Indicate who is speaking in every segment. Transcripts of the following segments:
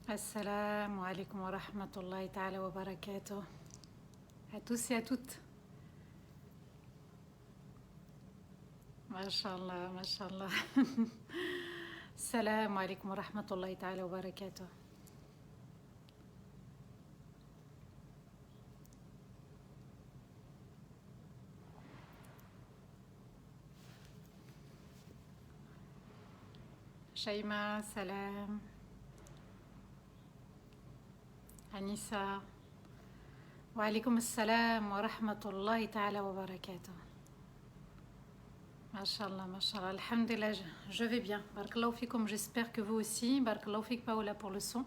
Speaker 1: Assalamu alaikum wa rahmatullahi ta'ala wa barakatuh. À tous et à toutes. Mashallah, mashallah. Assalamu alaikum wa rahmatullahi ta'ala wa barakatuh. Shaima, salam. Anissa. Wa alaikum assalam wa rahmatullahi ta'ala wa barakatuh. Mashallah, mashallah. Alhamdulillah, je vais bien. Barakallahu fikum, j'espère que vous aussi. Barakallahu fik Paola pour le son.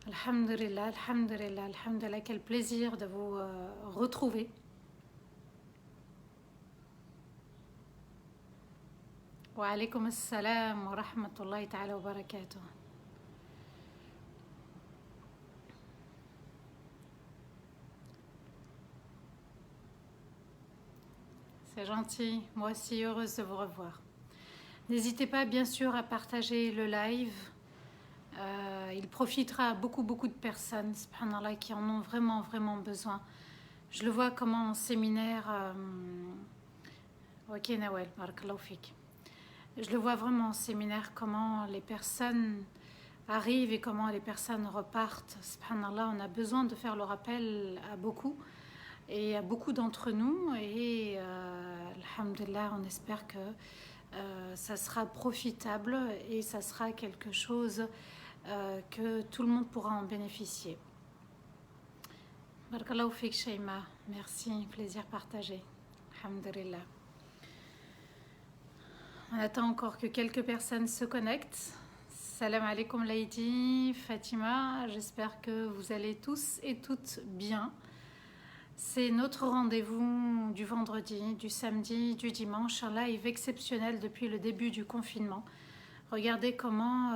Speaker 1: Alhamdulillah, alhamdulillah, alhamdulillah. Quel plaisir de vous retrouver. Wa alaikum assalam wa rahmatullahi ta'ala wa barakatuh. C'est gentil, moi aussi heureuse de vous revoir. N'hésitez pas bien sûr à partager le live. Il profitera à beaucoup de personnes, subhanallah, qui en ont vraiment besoin. Je le vois comment en séminaire... Ok Nawel, barakallahu fik. Je le vois vraiment en séminaire, comment les personnes arrivent et comment les personnes repartent. Subhanallah, on a besoin de faire le rappel à beaucoup. Et à beaucoup d'entre nous, et alhamdulillah, on espère que ça sera profitable et ça sera quelque chose que tout le monde pourra en bénéficier. Barakallahu fik Shaima, merci, plaisir partagé. Alhamdulillah. On attend encore que quelques personnes se connectent. Salam alaikum Laïdi, Fatima, j'espère que vous allez tous et toutes bien. C'est notre rendez-vous du vendredi, du samedi, du dimanche, un live exceptionnel depuis le début du confinement. Regardez comment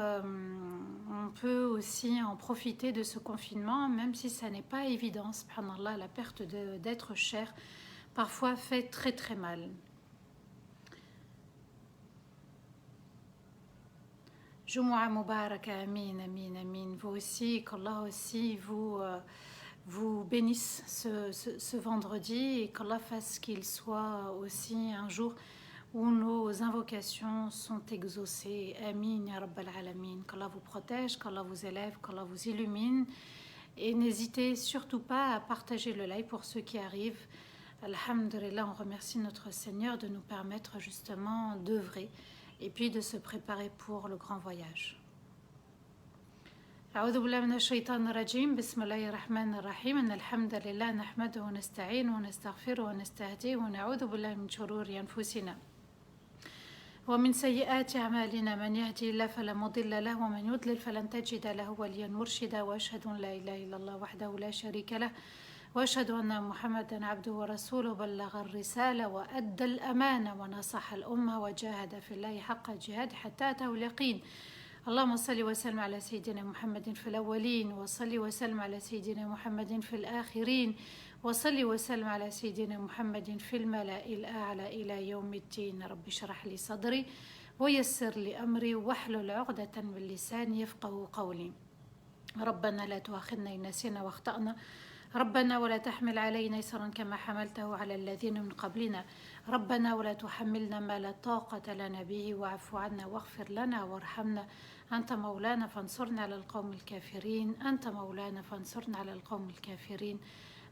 Speaker 1: on peut aussi en profiter de ce confinement, même si ça n'est pas évident. Subhanallah, la perte d'être cher parfois fait très mal. Jumu'ah Mubaraka, amin, amin, amin. Vous aussi, qu'Allah aussi vous bénisse ce vendredi et qu'Allah fasse qu'il soit aussi un jour où nos invocations sont exaucées. Amin, ya Rabbal Alamin. Qu'Allah vous protège, qu'Allah vous élève, qu'Allah vous illumine. Et n'hésitez surtout pas à partager le live pour ceux qui arrivent. Alhamdulillah, on remercie notre Seigneur de nous permettre justement d'œuvrer et puis de se préparer pour le grand voyage. أعوذ بالله من الشيطان الرجيم بسم الله الرحمن الرحيم إن الحمد لله نحمده ونستعينه ونستغفره ونستهديه ونعوذ بالله من شرور أنفسنا ومن سيئات أعمالنا من يهدي الله فلا مضل له ومن يضلل فلن تجد له وليا مرشدا وأشهد أن لا إله إلا الله وحده لا شريك له وأشهد أن محمدا عبده ورسوله بلغ الرسالة وأدى الأمانة ونصح الأمة وجاهد في الله حق جهاده حتى أتاه اليقين اللهم صل وسلم على سيدنا محمد في الأولين وصل وسلم على سيدنا محمد في الآخرين وصل وسلم على سيدنا محمد في الملأ الأعلى إلى يوم الدين رب اشرح لي صدري ويسر لي أمري واحلل عقدة من لساني يفقه قولي ربنا لا تؤاخذنا إن نسينا واخطأنا ربنا ولا تحمل علينا إصرا كما حملته على الذين من قبلنا ربنا ولا تحملنا ما لا طاقة لنا به واعف عنا واغفر لنا وارحمنا أنت مولانا فانصرنا على القوم الكافرين أنت مولانا فانصرنا على القوم الكافرين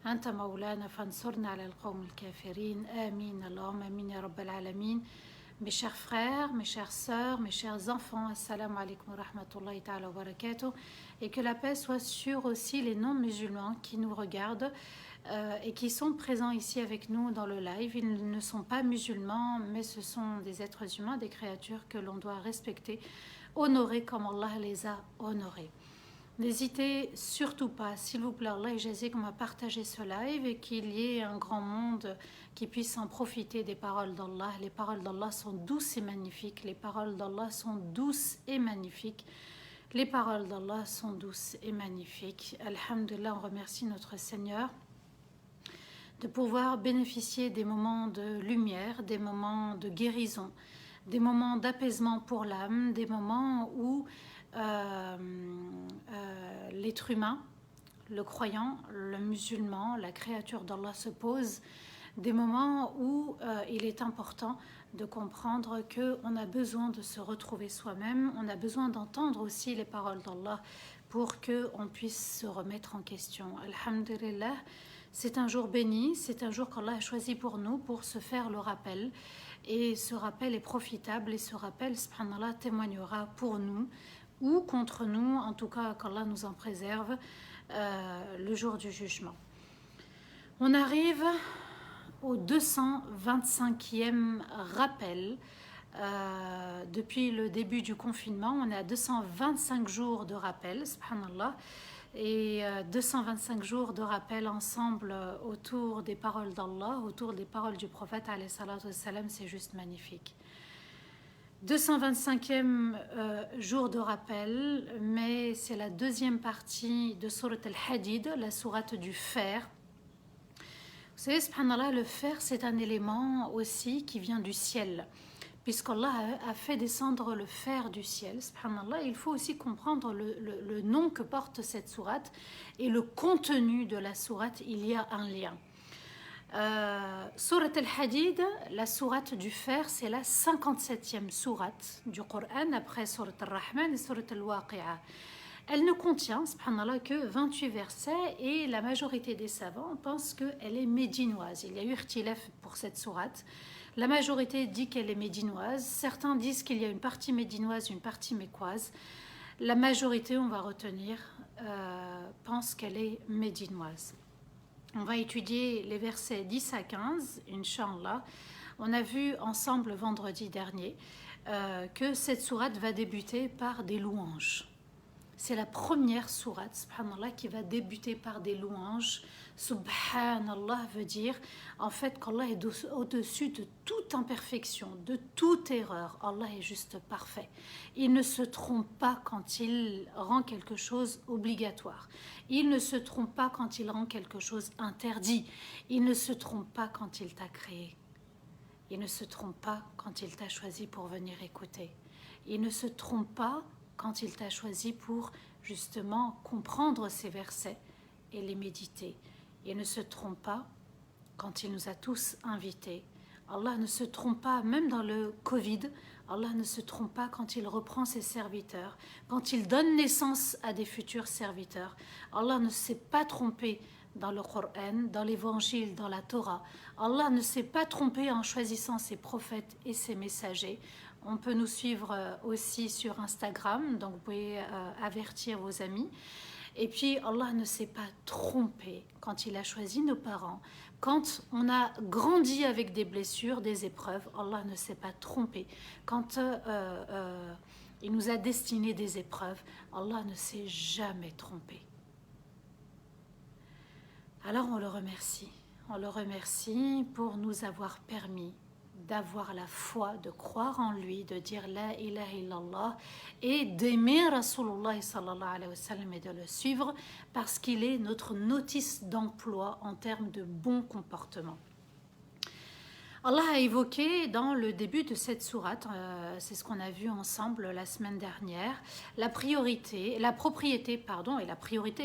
Speaker 1: أنت مولانا فانصرنا على القوم الكافرين آمين اللهم آمين يا رب العالمين. Mes chers frères, mes chères sœurs, mes chers enfants, assalamu alaikum wa rahmatullahi ta'ala wa barakatuh, et que la paix soit sur aussi les non-musulmans qui nous regardent et qui sont présents ici avec nous dans le live. Ils ne sont pas musulmans, mais ce sont des êtres humains, des créatures que l'on doit respecter, honorer comme Allah les a honorés. N'hésitez surtout pas, s'il vous plaît, Allah jazik, à partager ce live et qu'il y ait un grand monde qui puisse en profiter des paroles d'Allah. Les paroles d'Allah sont douces et magnifiques. Les paroles d'Allah sont douces et magnifiques. Les paroles d'Allah sont douces et magnifiques. Alhamdulillah, on remercie notre Seigneur de pouvoir bénéficier des moments de lumière, des moments de guérison, des moments d'apaisement pour l'âme, des moments où l'être humain, le croyant, le musulman, la créature d'Allah se pose des moments où il est important de comprendre qu'on a besoin de se retrouver soi-même, on a besoin d'entendre aussi les paroles d'Allah pour qu'on puisse se remettre en question. Alhamdulillah, c'est un jour béni, c'est un jour qu'Allah a choisi pour nous pour se faire le rappel. Et ce rappel est profitable et ce rappel, subhanallah, témoignera pour nous ou contre nous, en tout cas qu'Allah nous en préserve, le jour du jugement. On arrive au 225e rappel. Depuis le début du confinement, on est à 225 jours de rappel, subhanallah, et 225 jours de rappel ensemble autour des paroles d'Allah, autour des paroles du prophète, alayhi salatu wassalam, c'est juste magnifique. 225e jour de rappel, mais c'est la deuxième partie de Sourate al-Hadid, la sourate du fer. Vous savez, subhanallah, le fer, c'est un élément aussi qui vient du ciel. Puisqu'Allah a fait descendre le fer du ciel, subhanallah, il faut aussi comprendre le nom que porte cette sourate et le contenu de la sourate, il y a un lien. Sourate al-Hadid, la sourate du fer, c'est la 57e sourate du Coran après sourate al-Rahman et sourate al-Waqi'a. Elle ne contient, subhanallah, que 28 versets et la majorité des savants pensent qu'elle est médinoise. Il y a eu irtilaf pour cette sourate. La majorité dit qu'elle est médinoise. Certains disent qu'il y a une partie médinoise, une partie mécoise. La majorité, on va retenir, pense qu'elle est médinoise. On va étudier les versets 10 à 15, Inch'Allah. On a vu ensemble vendredi dernier que cette sourate va débuter par des louanges. C'est la première sourate, subhanallah, qui va débuter par des louanges. Subhanallah veut dire en fait qu'Allah est au-dessus de toute imperfection, de toute erreur. Allah est juste parfait. Il ne se trompe pas quand il rend quelque chose obligatoire. Il ne se trompe pas quand il rend quelque chose interdit. Il ne se trompe pas quand il t'a créé. Il ne se trompe pas quand il t'a choisi pour venir écouter. Il ne se trompe pas quand il t'a choisi pour justement comprendre ces versets et les méditer. Il ne se trompe pas quand il nous a tous invités. Allah ne se trompe pas, même dans le Covid, Allah ne se trompe pas quand il reprend ses serviteurs, quand il donne naissance à des futurs serviteurs. Allah ne s'est pas trompé dans le Coran, dans l'évangile, dans la Torah. Allah ne s'est pas trompé en choisissant ses prophètes et ses messagers. On peut nous suivre aussi sur Instagram, donc vous pouvez avertir vos amis. Et puis Allah ne s'est pas trompé quand il a choisi nos parents. Quand on a grandi avec des blessures, des épreuves, Allah ne s'est pas trompé. Quand il nous a destiné des épreuves, Allah ne s'est jamais trompé. Alors on le remercie. On le remercie pour nous avoir permis d'avoir la foi, de croire en lui, de dire la ilaha illallah et d'aimer Rasulullah sallallahu alayhi wa sallam et de le suivre parce qu'il est notre notice d'emploi en termes de bon comportement. Allah a évoqué dans le début de cette sourate, c'est ce qu'on a vu ensemble la semaine dernière, la propriété et la priorité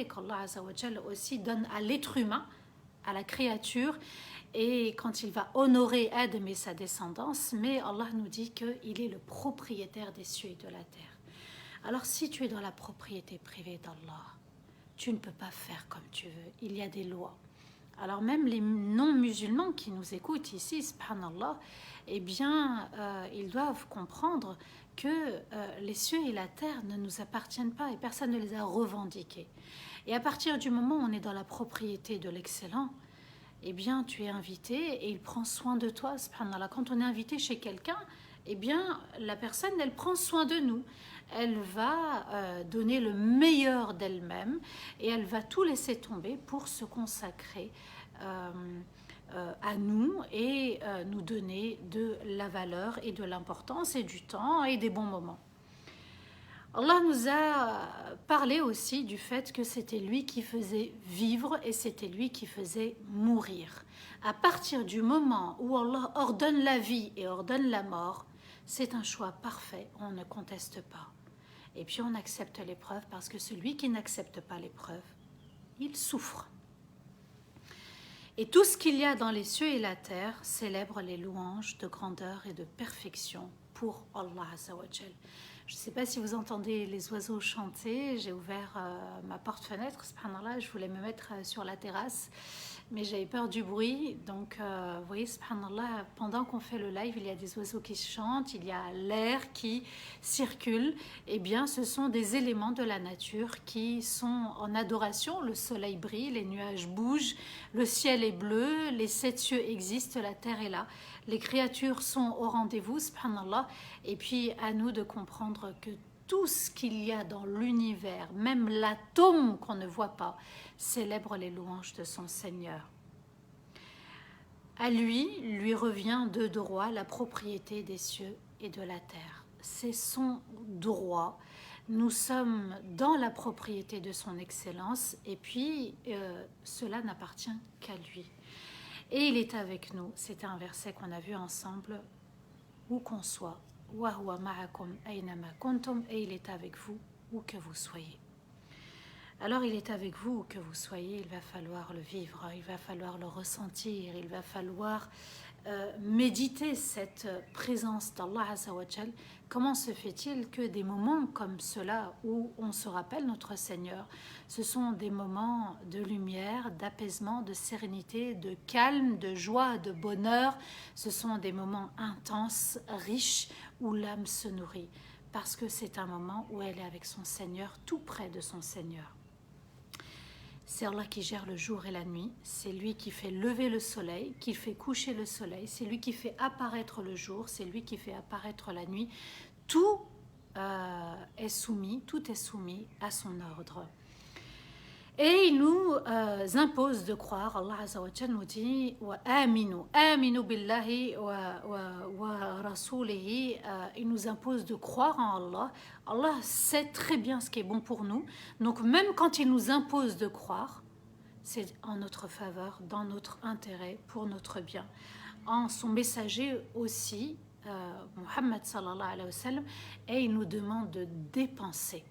Speaker 1: qu'Allah Azza wa Jalla aussi donne à l'être humain, à la créature, et quand il va honorer Adam et sa descendance, mais Allah nous dit qu'il est le propriétaire des cieux et de la terre. Alors si tu es dans la propriété privée d'Allah, tu ne peux pas faire comme tu veux, il y a des lois. Alors même les non-musulmans qui nous écoutent ici, subhanallah, eh bien, ils doivent comprendre que les cieux et la terre ne nous appartiennent pas et personne ne les a revendiqués. Et à partir du moment où on est dans la propriété de l'excellent, eh bien, tu es invité et il prend soin de toi, subhanallah. Quand on est invité chez quelqu'un, eh bien, la personne, elle prend soin de nous. Elle va donner le meilleur d'elle-même et elle va tout laisser tomber pour se consacrer à nous et nous donner de la valeur et de l'importance et du temps et des bons moments. Allah nous a parlé aussi du fait que c'était lui qui faisait vivre et c'était lui qui faisait mourir. À partir du moment où Allah ordonne la vie et ordonne la mort, c'est un choix parfait, on ne conteste pas. Et puis on accepte l'épreuve parce que celui qui n'accepte pas l'épreuve, il souffre. Et tout ce qu'il y a dans les cieux et la terre célèbre les louanges de grandeur et de perfection pour Allah Azza wa Jal. Je ne sais pas si vous entendez les oiseaux chanter. J'ai ouvert ma porte-fenêtre, subhanallah, je voulais me mettre sur la terrasse, mais j'avais peur du bruit. Donc, vous voyez, subhanallah, pendant qu'on fait le live, il y a des oiseaux qui chantent, il y a l'air qui circule. Eh bien, ce sont des éléments de la nature qui sont en adoration. Le soleil brille, les nuages bougent, le ciel est bleu, les 7 cieux existent, la terre est là. Les créatures sont au rendez-vous, subhanallah. Et puis, à nous de comprendre que tout ce qu'il y a dans l'univers, même l'atome qu'on ne voit pas, célèbre les louanges de son Seigneur. À lui revient de droit la propriété des cieux et de la terre. C'est son droit. Nous sommes dans la propriété de son excellence et puis cela n'appartient qu'à lui. Et il est avec nous. C'était un verset qu'on a vu ensemble, où qu'on soit. Et il est avec vous, où que vous soyez. Alors il est avec vous, où que vous soyez, il va falloir le vivre, il va falloir le ressentir, il va falloir méditer cette présence d'Allah Azza wa Jal. Comment se fait-il que des moments comme cela où on se rappelle notre Seigneur, ce sont des moments de lumière, d'apaisement, de sérénité, de calme, de joie, de bonheur. Ce sont des moments intenses, riches, où l'âme se nourrit, parce que c'est un moment où elle est avec son Seigneur, tout près de son Seigneur. C'est Allah qui gère le jour et la nuit, c'est lui qui fait lever le soleil, qui fait coucher le soleil, c'est lui qui fait apparaître le jour, c'est lui qui fait apparaître la nuit. Tout est soumis à son ordre. Et il nous impose de croire, Allah Azza wa Jal nous dit wa aminu billahi wa rasulihi, il nous impose de croire en Allah. Allah sait très bien ce qui est bon pour nous. Donc même quand il nous impose de croire, c'est en notre faveur, dans notre intérêt, pour notre bien. En son messager aussi, Muhammad sallallahu alayhi wa sallam, et il nous demande de dépenser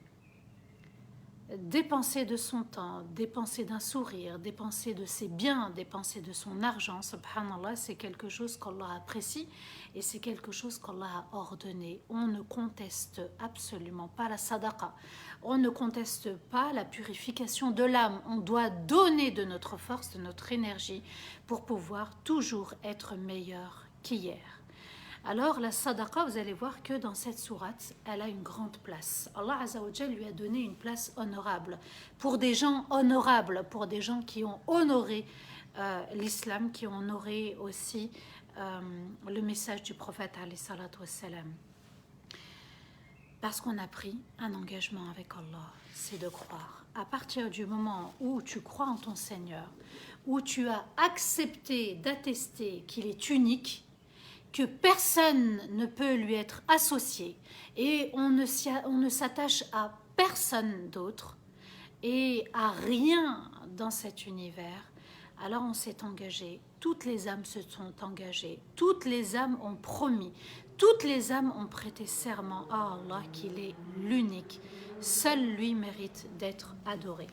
Speaker 1: de son temps, dépenser d'un sourire, dépenser de ses biens, dépenser de son argent. Subhanallah, c'est quelque chose qu'Allah apprécie et c'est quelque chose qu'Allah a ordonné. On ne conteste absolument pas la sadaqa, on ne conteste pas la purification de l'âme. On doit donner de notre force, de notre énergie pour pouvoir toujours être meilleur qu'hier. Alors la sadaqa, vous allez voir que dans cette sourate, elle a une grande place. Allah Azza wa Jal lui a donné une place honorable. Pour des gens honorables, pour des gens qui ont honoré l'islam, qui ont honoré aussi le message du prophète alayhi salatu wassalam. Parce qu'on a pris un engagement avec Allah, c'est de croire. À partir du moment où tu crois en ton Seigneur, où tu as accepté d'attester qu'il est unique, que personne ne peut lui être associé et on ne s'attache à personne d'autre et à rien dans cet univers, alors on s'est engagé, toutes les âmes se sont engagées, toutes les âmes ont promis, toutes les âmes ont prêté serment à Allah qu'il est l'unique, seul lui mérite d'être adoré.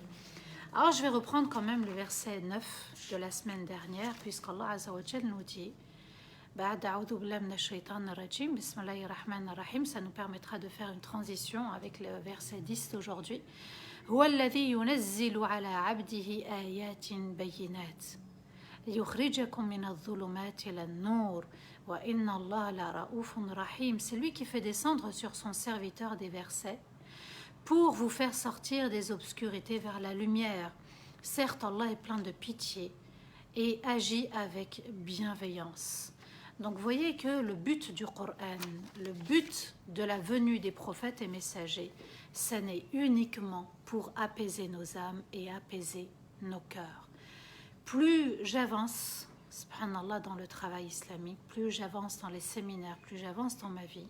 Speaker 1: Alors je vais reprendre quand même le verset 9 de la semaine dernière, puisqu'Allah Azza wa Jal nous dit ça nous permettra de faire une transition avec le verset 10 d'aujourd'hui. هو الذي ينزل على عبده آيات بينات ليخرجكم من الظلمات إلى النور وإن الله لرؤوف رحيم. C'est lui qui fait descendre sur son serviteur des versets pour vous faire sortir des obscurités vers la lumière. Certes, Allah est plein de pitié et agit avec bienveillance. Donc vous voyez que le but du Coran, le but de la venue des prophètes et messagers, ce n'est uniquement pour apaiser nos âmes et apaiser nos cœurs. Plus j'avance, subhanallah, dans le travail islamique, plus j'avance dans les séminaires, plus j'avance dans ma vie,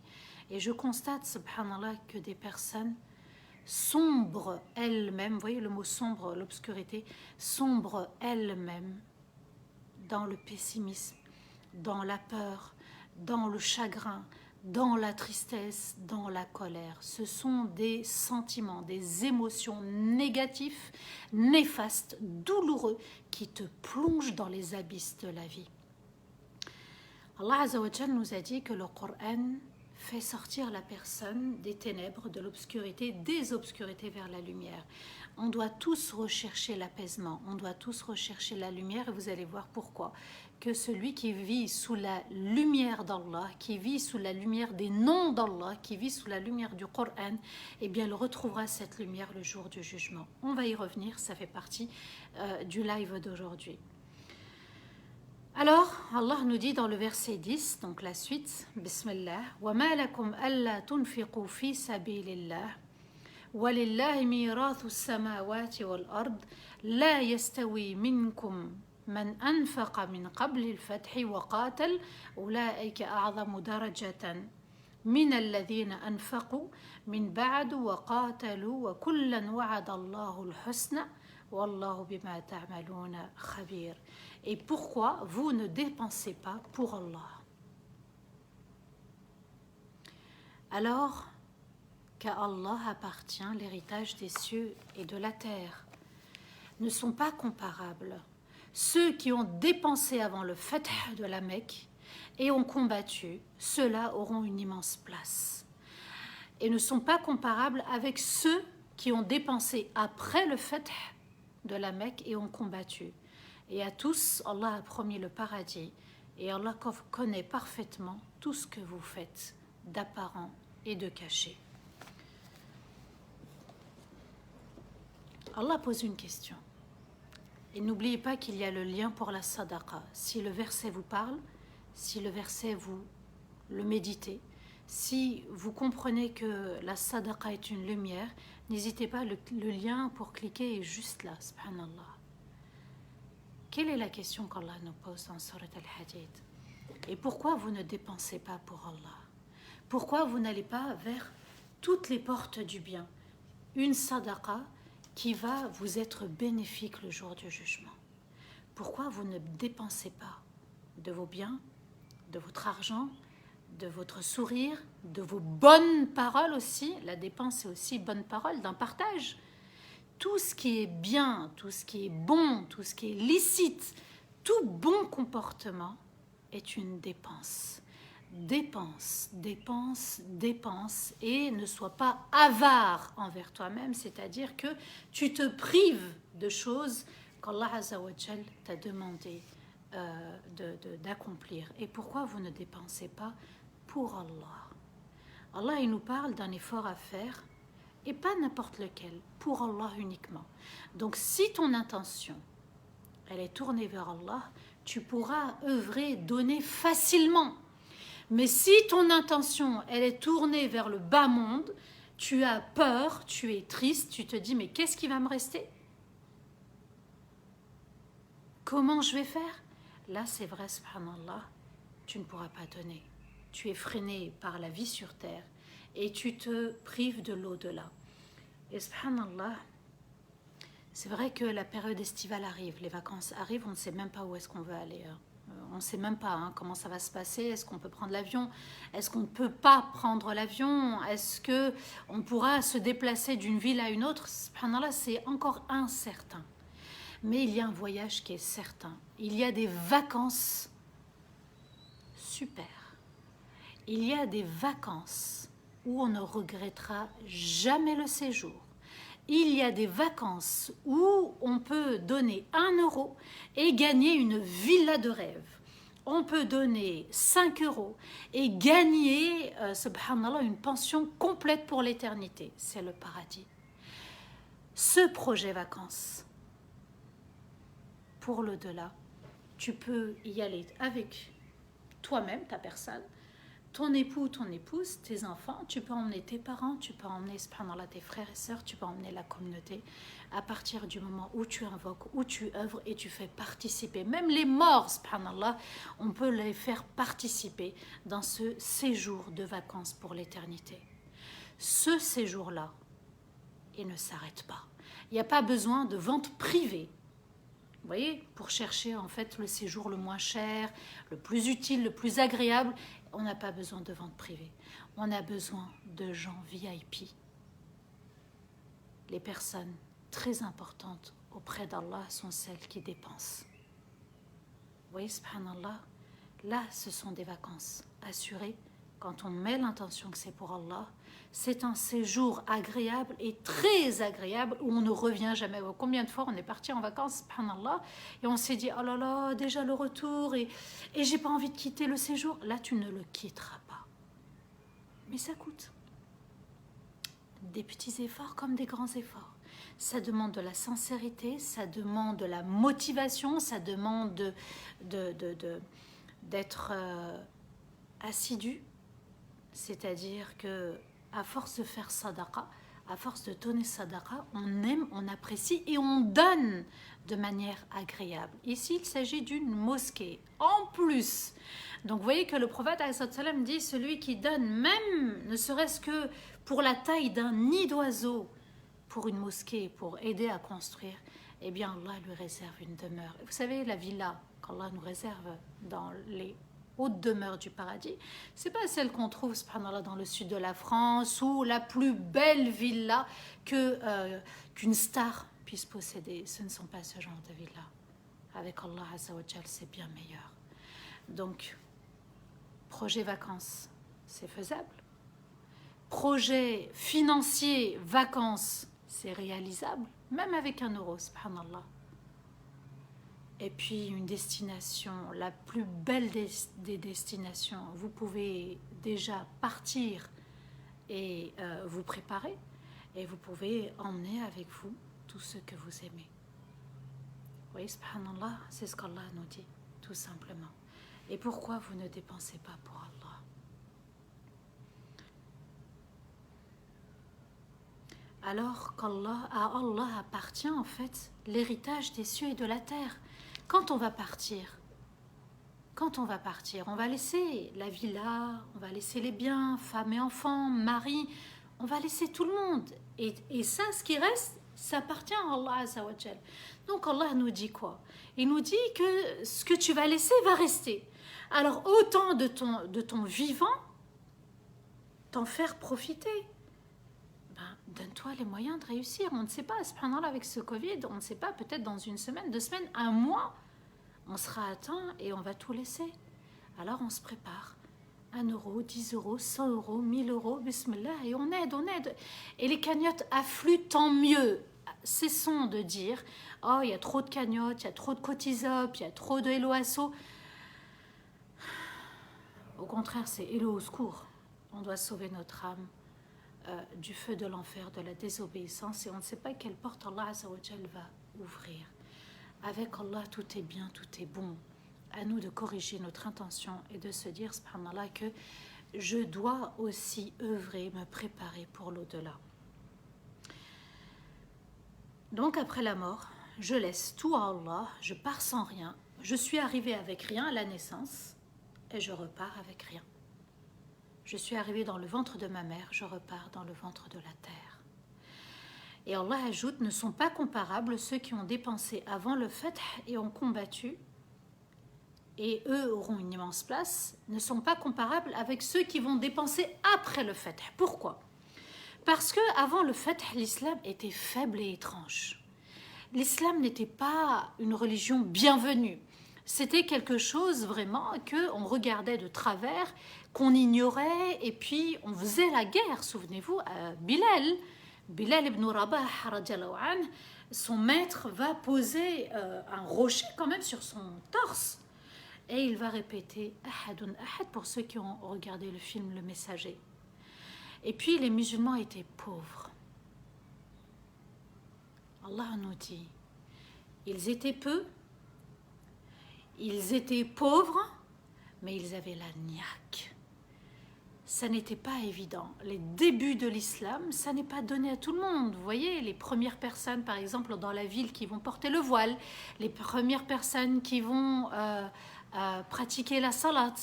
Speaker 1: et je constate, subhanallah, que des personnes sombrent elles-mêmes, vous voyez le mot sombre, l'obscurité, sombrent elles-mêmes dans le pessimisme, dans la peur, dans le chagrin, dans la tristesse, dans la colère. Ce sont des sentiments, des émotions négatives, néfastes, douloureux, qui te plongent dans les abysses de la vie. Allah Azza wa Jal nous a dit que le Coran fait sortir la personne des ténèbres, de l'obscurité, des obscurités vers la lumière. On doit tous rechercher l'apaisement, on doit tous rechercher la lumière, et vous allez voir pourquoi. Que celui qui vit sous la lumière d'Allah, qui vit sous la lumière des noms d'Allah, qui vit sous la lumière du Coran, eh bien, il retrouvera cette lumière le jour du jugement. On va y revenir, ça fait partie du live d'aujourd'hui. Alors, Allah nous dit dans le verset 10, donc la suite, Bismillah, وَمَا لَكُمْ أَلَّا تُنْفِقُوا فِي سَبِيلِ اللَّهِ وَلِلَّهِ مِيرَاثُ السَّمَاوَاتِ وَالْأَرْضِ لَا يَسْتَوِي مِنْكُمْ من أنفق من قبل الفتح وقاتل أولئك أعظم درجة من الذين أنفقوا من بعد وقاتلوا وكلا وعد الله الحسنى والله بما تعملون خبير. Et pourquoi vous ne dépensez pas pour Allah? Alors qu'à Allah appartient l'héritage des cieux et de la terre, ne sont pas comparables ceux qui ont dépensé avant le fath de la Mecque et ont combattu, ceux-là auront une immense place. Et ne sont pas comparables avec ceux qui ont dépensé après le fath de la Mecque et ont combattu. Et à tous, Allah a promis le paradis. Et Allah connaît parfaitement tout ce que vous faites, d'apparent et de caché. Allah pose une question. Et n'oubliez pas qu'il y a le lien pour la sadaqa. Si le verset vous parle, si le verset vous le méditez, si vous comprenez que la sadaqa est une lumière, n'hésitez pas, le lien pour cliquer est juste là, subhanallah. Quelle est la question qu'Allah nous pose dans Surat Al-Hadid? Et pourquoi vous ne dépensez pas pour Allah? Pourquoi vous n'allez pas vers toutes les portes du bien? Une sadaqa qui va vous être bénéfique le jour du jugement. Pourquoi vous ne dépensez pas de vos biens, de votre argent, de votre sourire, de vos bonnes paroles aussi? La dépense, c'est aussi bonne parole, d'un partage. Tout ce qui est bien, tout ce qui est bon, tout ce qui est licite, tout bon comportement est une dépense. Dépense, dépense, dépense, et ne sois pas avare envers toi-même, c'est-à-dire que tu te prives de choses qu'Allah Azza wa Jal t'a demandé d'accomplir. Et pourquoi vous ne dépensez pas pour Allah? Allah, il nous parle d'un effort à faire, et pas n'importe lequel, pour Allah uniquement. Donc si ton intention, elle est tournée vers Allah, tu pourras œuvrer, donner facilement. Mais si ton intention, elle est tournée vers le bas monde, tu as peur, tu es triste, tu te dis, mais qu'est-ce qui va me rester? Comment je vais faire? Là, c'est vrai, subhanallah, tu ne pourras pas donner. Tu es freiné par la vie sur terre et tu te prives de l'au-delà. Et subhanallah, c'est vrai que la période estivale arrive, les vacances arrivent, on ne sait même pas où est-ce qu'on veut aller. On ne sait même pas comment ça va se passer. Est-ce qu'on peut prendre l'avion? Est-ce qu'on ne peut pas prendre l'avion? Est-ce qu'on pourra se déplacer d'une ville à une autre? Subhanallah, c'est encore incertain. Mais il y a un voyage qui est certain. Il y a des vacances super. Il y a des vacances où on ne regrettera jamais le séjour. Il y a des vacances où on peut donner 1 euro et gagner une villa de rêve. On peut donner 5 euros et gagner, subhanallah, une pension complète pour l'éternité. C'est le paradis. Ce projet vacances, pour l'au-delà, tu peux y aller avec toi-même, ta personne, ton époux, ton épouse, tes enfants, tu peux emmener tes parents, tu peux emmener, subhanallah, tes frères et sœurs, tu peux emmener la communauté à partir du moment où tu invoques, où tu œuvres et tu fais participer. Même les morts, subhanallah, on peut les faire participer dans ce séjour de vacances pour l'éternité. Ce séjour-là, il ne s'arrête pas. Il n'y a pas besoin de vente privée. Vous voyez, pour chercher en fait le séjour le moins cher, le plus utile, le plus agréable. On n'a pas besoin de vente privée. On a besoin de gens VIP. Les personnes très importantes auprès d'Allah sont celles qui dépensent. Vous voyez, subhanallah, là, ce sont des vacances assurées. Quand on met l'intention que c'est pour Allah, c'est un séjour agréable et très agréable où on ne revient jamais. Combien de fois on est parti en vacances, subhanallah, et on s'est dit, oh là là, déjà le retour, et j'ai pas envie de quitter le séjour. Là, tu ne le quitteras pas. Mais ça coûte. Des petits efforts comme des grands efforts. Ça demande de la sincérité, ça demande de la motivation, ça demande d'être assidu. C'est-à-dire que à force de faire sadaqa, à force de donner sadaqa, on aime, on apprécie et on donne de manière agréable. Ici, il s'agit d'une mosquée. En plus, donc vous voyez que le prophète ﷺ dit, celui qui donne même, ne serait-ce que pour la taille d'un nid d'oiseau, pour une mosquée, pour aider à construire, eh bien Allah lui réserve une demeure. Vous savez, la villa qu'Allah nous réserve dans les haute demeure du paradis, c'est pas celle qu'on trouve, subhanallah, dans le sud de la France ou la plus belle villa qu'une star puisse posséder. Ce ne sont pas ce genre de villa. Avec Allah Azza wa Jal, c'est bien meilleur. Donc, projet vacances, c'est faisable. Projet financier, vacances, c'est réalisable, même avec 1 euro, subhanallah. Et puis une destination, la plus belle des destinations, vous pouvez déjà partir et vous préparer, et vous pouvez emmener avec vous tout ce que vous aimez. Vous voyez, subhanallah, c'est ce qu'Allah nous dit, tout simplement. Et pourquoi vous ne dépensez pas pour Allah? Alors qu'Allah, à Allah appartient en fait l'héritage des cieux et de la terre. Quand on va partir, on va laisser la villa, on va laisser les biens, femmes et enfants, mari, on va laisser tout le monde. Et ça, ce qui reste, ça appartient à Allah Azza wa Jal. Donc Allah nous dit quoi? Il nous dit que ce que tu vas laisser va rester. Alors autant de ton vivant, t'en faire profiter. Donne-toi les moyens de réussir. On ne sait pas, subhanallah, avec ce Covid, on ne sait pas, peut-être dans 1 semaine, 2 semaines, 1 mois, on sera atteint et on va tout laisser. Alors on se prépare. 1 euro, 10 euros, 100 euros, 1000 euros, bismillah, et on aide. Et les cagnottes affluent, tant mieux. Cessons de dire, oh, il y a trop de cagnottes, il y a trop de cotisop, il y a trop de Hello Asso. Au contraire, c'est Hello au secours. On doit sauver notre âme du feu de l'enfer, de la désobéissance, et on ne sait pas quelle porte Allah Azza wa Jal va ouvrir. Avec Allah, tout est bien, tout est bon. À nous de corriger notre intention et de se dire, subhanallah, que je dois aussi œuvrer, me préparer pour l'au-delà. Donc après la mort, je laisse tout à Allah, je pars sans rien, je suis arrivée avec rien à la naissance et je repars avec rien. Je suis arrivée dans le ventre de ma mère, je repars dans le ventre de la terre. Et Allah ajoute, ne sont pas comparables ceux qui ont dépensé avant le fath et ont combattu, et eux auront une immense place, ne sont pas comparables avec ceux qui vont dépenser après le fath. Pourquoi? Parce que avant le fath, l'islam était faible et étrange. L'islam n'était pas une religion bienvenue. C'était quelque chose vraiment qu'on regardait de travers, qu'on ignorait, et puis on faisait la guerre. Souvenez-vous, Bilal ibn Rabah, son maître va poser un rocher quand même sur son torse. Et il va répéter Ahadun Ahad pour ceux qui ont regardé le film Le Messager. Et puis les musulmans étaient pauvres. Allah nous dit, ils étaient peu, ils étaient pauvres, mais ils avaient la niaque. Ça n'était pas évident. Les débuts de l'islam, ça n'est pas donné à tout le monde. Vous voyez, les premières personnes, par exemple, dans la ville qui vont porter le voile, les premières personnes qui vont pratiquer la salat.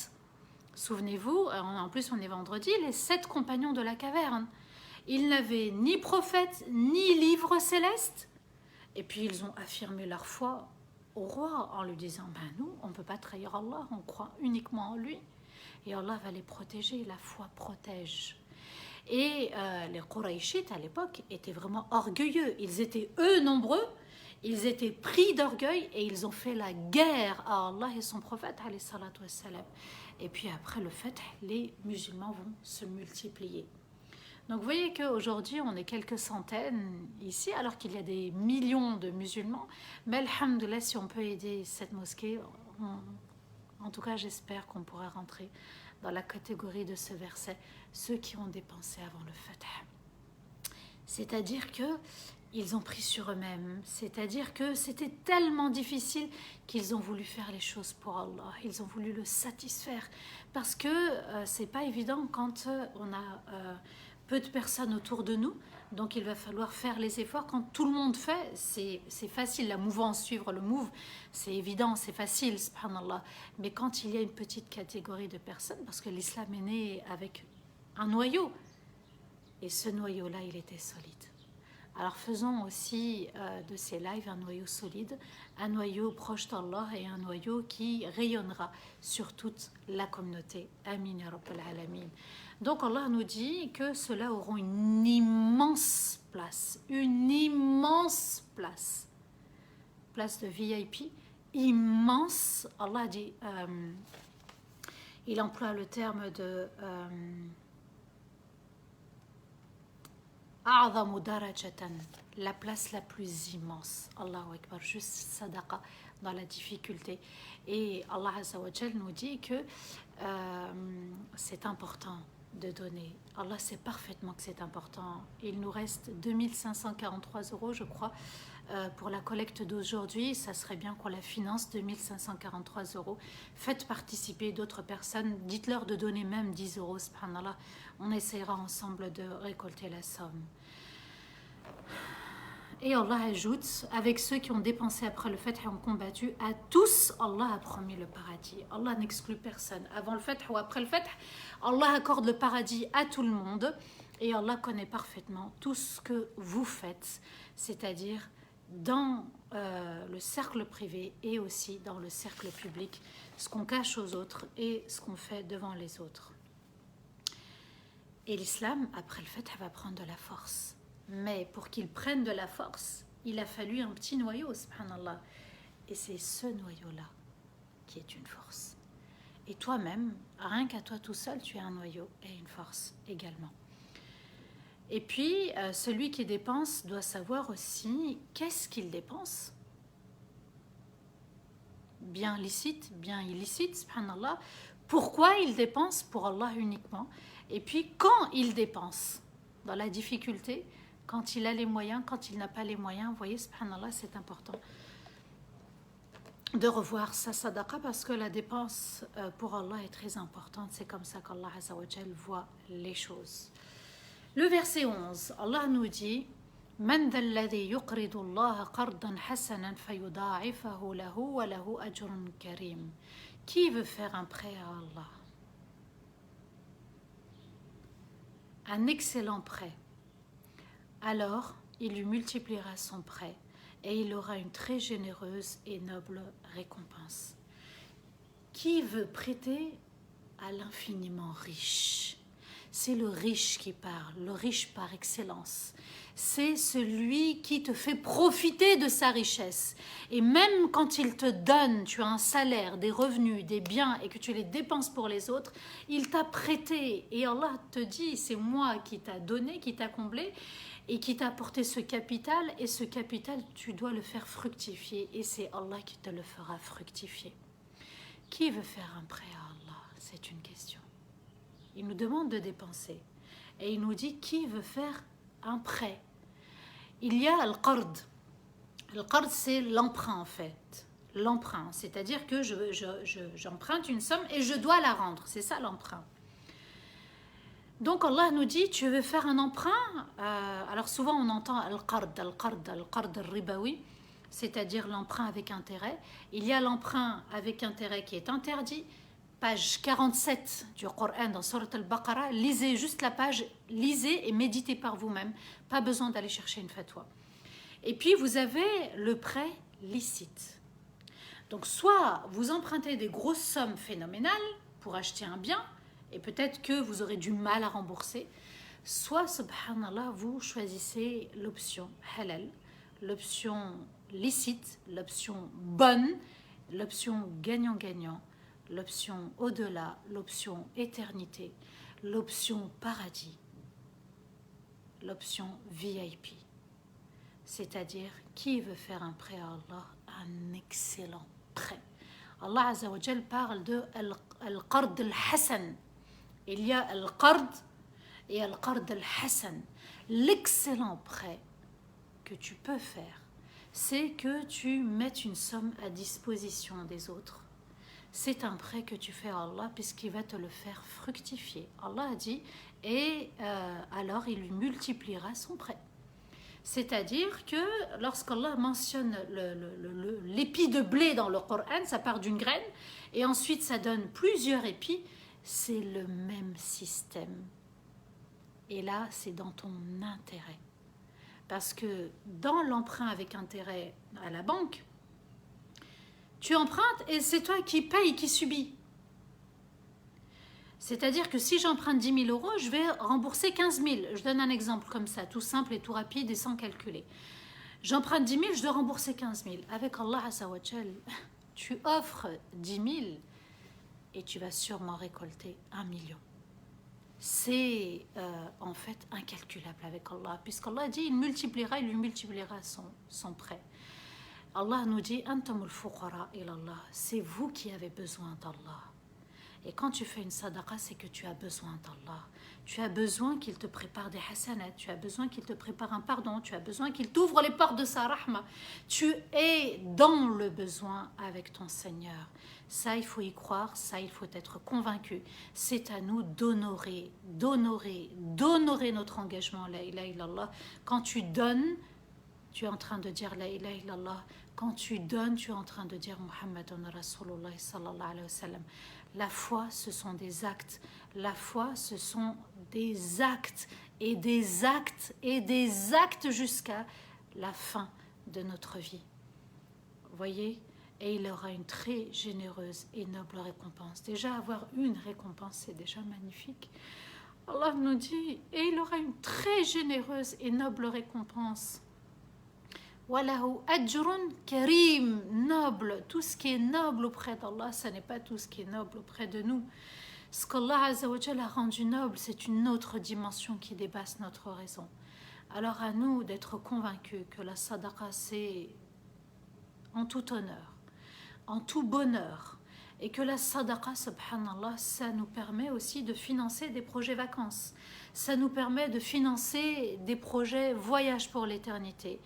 Speaker 1: Souvenez-vous, en plus on est vendredi, les 7 compagnons de la caverne. Ils n'avaient ni prophète, ni livre céleste. Et puis ils ont affirmé leur foi au roi en lui disant, nous, on ne peut pas trahir Allah, on croit uniquement en lui. Et Allah va les protéger, la foi protège. Et les Qurayshites à l'époque étaient vraiment orgueilleux. Ils étaient eux nombreux, ils étaient pris d'orgueil et ils ont fait la guerre à Allah et son prophète alayhi salatu wassalam. Et puis après le fait, les musulmans vont se multiplier. Donc vous voyez qu'aujourd'hui on est quelques centaines ici alors qu'il y a des millions de musulmans. Mais alhamdoulilah, si on peut aider cette mosquée, en tout cas j'espère qu'on pourra rentrer dans la catégorie de ce verset, ceux qui ont dépensé avant le Fath. C'est-à-dire qu'ils ont pris sur eux-mêmes, c'est-à-dire que c'était tellement difficile qu'ils ont voulu faire les choses pour Allah, ils ont voulu le satisfaire, parce que c'est pas évident quand on a peu de personnes autour de nous, donc il va falloir faire les efforts. Quand tout le monde fait, c'est facile, la mouvance, suivre le move, c'est évident, c'est facile, subhanallah. Mais quand il y a une petite catégorie de personnes, parce que l'islam est né avec un noyau, et ce noyau-là, il était solide. Alors faisons aussi de ces lives un noyau solide, un noyau proche d'Allah et un noyau qui rayonnera sur toute la communauté. Amin ya Rabbal Alamin. Donc Allah nous dit que ceux-là auront une immense place de VIP, immense. Allah dit, il emploie le terme de a'zamu darajatan, la place la plus immense. Allahu Akbar, juste sadaqa dans la difficulté. Et Allah Azza wa Jal nous dit que c'est important de donner. Allah sait parfaitement que c'est important. Il nous reste 2543 €, je crois, pour la collecte d'aujourd'hui. Ça serait bien qu'on la finance, 2543 €. Faites participer d'autres personnes. Dites-leur de donner même 10 €, subhanallah. On essaiera ensemble de récolter la somme. Et Allah ajoute, avec ceux qui ont dépensé après le Fath et ont combattu, à tous, Allah a promis le paradis. Allah n'exclut personne. Avant le Fath ou après le Fath, Allah accorde le paradis à tout le monde. Et Allah connaît parfaitement tout ce que vous faites, c'est-à-dire dans le cercle privé et aussi dans le cercle public, ce qu'on cache aux autres et ce qu'on fait devant les autres. Et l'islam, après le Fath, va prendre de la force. Mais pour qu'il prenne de la force, il a fallu un petit noyau, subhanallah. Et c'est ce noyau-là qui est une force. Et toi-même, rien qu'à toi tout seul, tu es un noyau et une force également. Et puis, celui qui dépense doit savoir aussi qu'est-ce qu'il dépense. Bien licite, bien illicite, subhanallah. Pourquoi il dépense? Pour Allah uniquement. Et puis, quand il dépense? Dans la difficulté, quand il a les moyens, quand il n'a pas les moyens, vous voyez, subhanallah, c'est important de revoir sa sadaqa parce que la dépense pour Allah est très importante. C'est comme ça qu'Allah Azza wa Jal voit les choses. Le verset 11, Allah nous dit Man dha alladhi yuqridu Allah qardan hasanan fayudha'ifahu lahu wa lahu ajrun karim. Qui veut faire un prêt à Allah? Un excellent prêt. Alors, il lui multipliera son prêt et il aura une très généreuse et noble récompense. Qui veut prêter à l'infiniment riche? C'est le riche qui parle, le riche par excellence. C'est celui qui te fait profiter de sa richesse. Et même quand il te donne, tu as un salaire, des revenus, des biens et que tu les dépenses pour les autres, il t'a prêté. Et Allah te dit, c'est moi qui t'a donné, qui t'a comblé et qui t'a apporté ce capital. Et ce capital, tu dois le faire fructifier. Et c'est Allah qui te le fera fructifier. Qui veut faire un prêt à Allah? C'est une question. Il nous demande de dépenser. Et il nous dit qui veut faire un prêt. Il y a al-qard. Al-qard, c'est l'emprunt en fait. L'emprunt, c'est-à-dire que j'emprunte une somme et je dois la rendre. C'est ça l'emprunt. Donc Allah nous dit, tu veux faire un emprunt? Alors souvent on entend al-qard al-ribawi, c'est-à-dire l'emprunt avec intérêt. Il y a l'emprunt avec intérêt qui est interdit. Page 47 du Coran dans Surat al-Baqarah, lisez juste la page, lisez et méditez par vous-même. Pas besoin d'aller chercher une fatwa. Et puis vous avez le prêt licite. Donc soit vous empruntez des grosses sommes phénoménales pour acheter un bien, et peut-être que vous aurez du mal à rembourser, soit, subhanallah, vous choisissez l'option halal, l'option licite, l'option bonne, l'option gagnant-gagnant, l'option au-delà, l'option éternité, l'option paradis, l'option VIP. C'est-à-dire, qui veut faire un prêt à Allah? Un excellent prêt. Allah Azza wa Jal parle de al-qard al-hassan. Il y a al-qard et al-qard al-hassan. L'excellent prêt que tu peux faire, c'est que tu mettes une somme à disposition des autres. C'est un prêt que tu fais à Allah puisqu'il va te le faire fructifier. Allah a dit, et alors il lui multipliera son prêt. C'est-à-dire que lorsqu'Allah mentionne l'épi de blé dans le Coran, ça part d'une graine et ensuite ça donne plusieurs épis, c'est le même système. Et là, c'est dans ton intérêt. Parce que dans l'emprunt avec intérêt à la banque, tu empruntes et c'est toi qui paye, qui subis. C'est-à-dire que si j'emprunte 10 000 euros, je vais rembourser 15 000. Je donne un exemple comme ça, tout simple et tout rapide et sans calculer. J'emprunte 10 000, je dois rembourser 15 000. Avec Allah Azza wa Jal, tu offres 10 000 et tu vas sûrement récolter 1 million. C'est en fait incalculable avec Allah, puisqu'Allah dit, il lui multipliera son prêt. Allah nous dit, Antumul fuqara ilallah, c'est vous qui avez besoin d'Allah. Et quand tu fais une sadaqa, c'est que tu as besoin d'Allah. Tu as besoin qu'il te prépare des hasanat, tu as besoin qu'il te prépare un pardon, tu as besoin qu'il t'ouvre les portes de sa rahma. Tu es dans le besoin avec ton Seigneur. Ça, il faut y croire, ça, il faut être convaincu. C'est à nous d'honorer notre engagement, la ilaha illallah. Quand tu donnes, tu es en train de dire la ilaha illallah. Quand tu donnes, tu es en train de dire Muhammadun Rasulullah sallallahu alayhi wa sallam. La foi, ce sont des actes. La foi, ce sont des actes et des actes et des actes jusqu'à la fin de notre vie. Voyez? Et il aura une très généreuse et noble récompense. Déjà, avoir une récompense, c'est déjà magnifique. Allah nous dit, et il aura une très généreuse et noble récompense. Walahu ajrun karim, noble. Tout ce qui est noble auprès d'Allah, ce n'est pas tout ce qui est noble auprès de nous. Ce qu'Allah Azza wa Jalla a rendu noble, c'est une autre dimension qui dépasse notre raison. Alors à nous d'être convaincus que la sadaqa, c'est en tout honneur, en tout bonheur, et que la sadaqa, subhanallah, ça nous permet aussi de financer des projets vacances. Ça nous permet de financer des projets voyage pour l'éternité.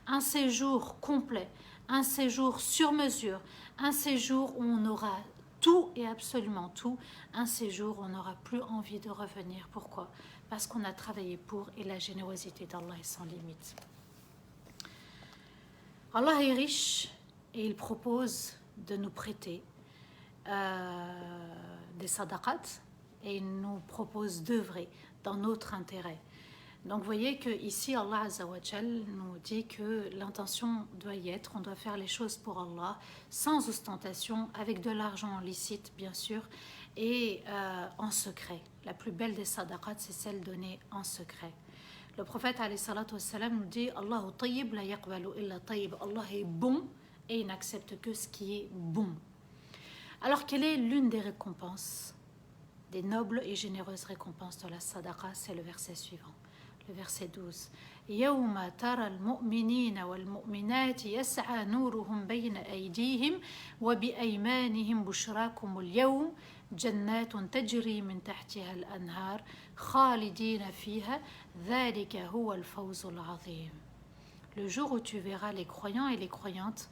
Speaker 1: Un séjour complet, un séjour sur mesure, un séjour où on aura tout et absolument tout, un séjour où on n'aura plus envie de revenir. Pourquoi? Parce qu'on a travaillé pour et la générosité d'Allah est sans limite. Allah est riche et il propose de nous prêter des sadaqat et il nous propose d'œuvrer dans notre intérêt. Donc vous voyez qu'ici Allah Azza wa Jal nous dit que l'intention doit y être, on doit faire les choses pour Allah, sans ostentation, avec de l'argent licite bien sûr, et en secret. La plus belle des sadaqat, c'est celle donnée en secret. Le prophète alayhi salatu wassalam nous dit Allahu tayyib la yaqbalu illa tayyib. Allah est bon et il n'accepte que ce qui est bon. Alors quelle est l'une des récompenses, des nobles et généreuses récompenses de la sadaqa? C'est le verset suivant. Le verset 12. يوم ترى المؤمنين والمؤمنات يسعى نورهم بين أيديهم وبأيمانهم بشراكم اليوم جنات تجري من تحتها الأنهار خالدين فيها ذلك هو الفوز العظيم. Le jour où tu verras les croyants et les croyantes,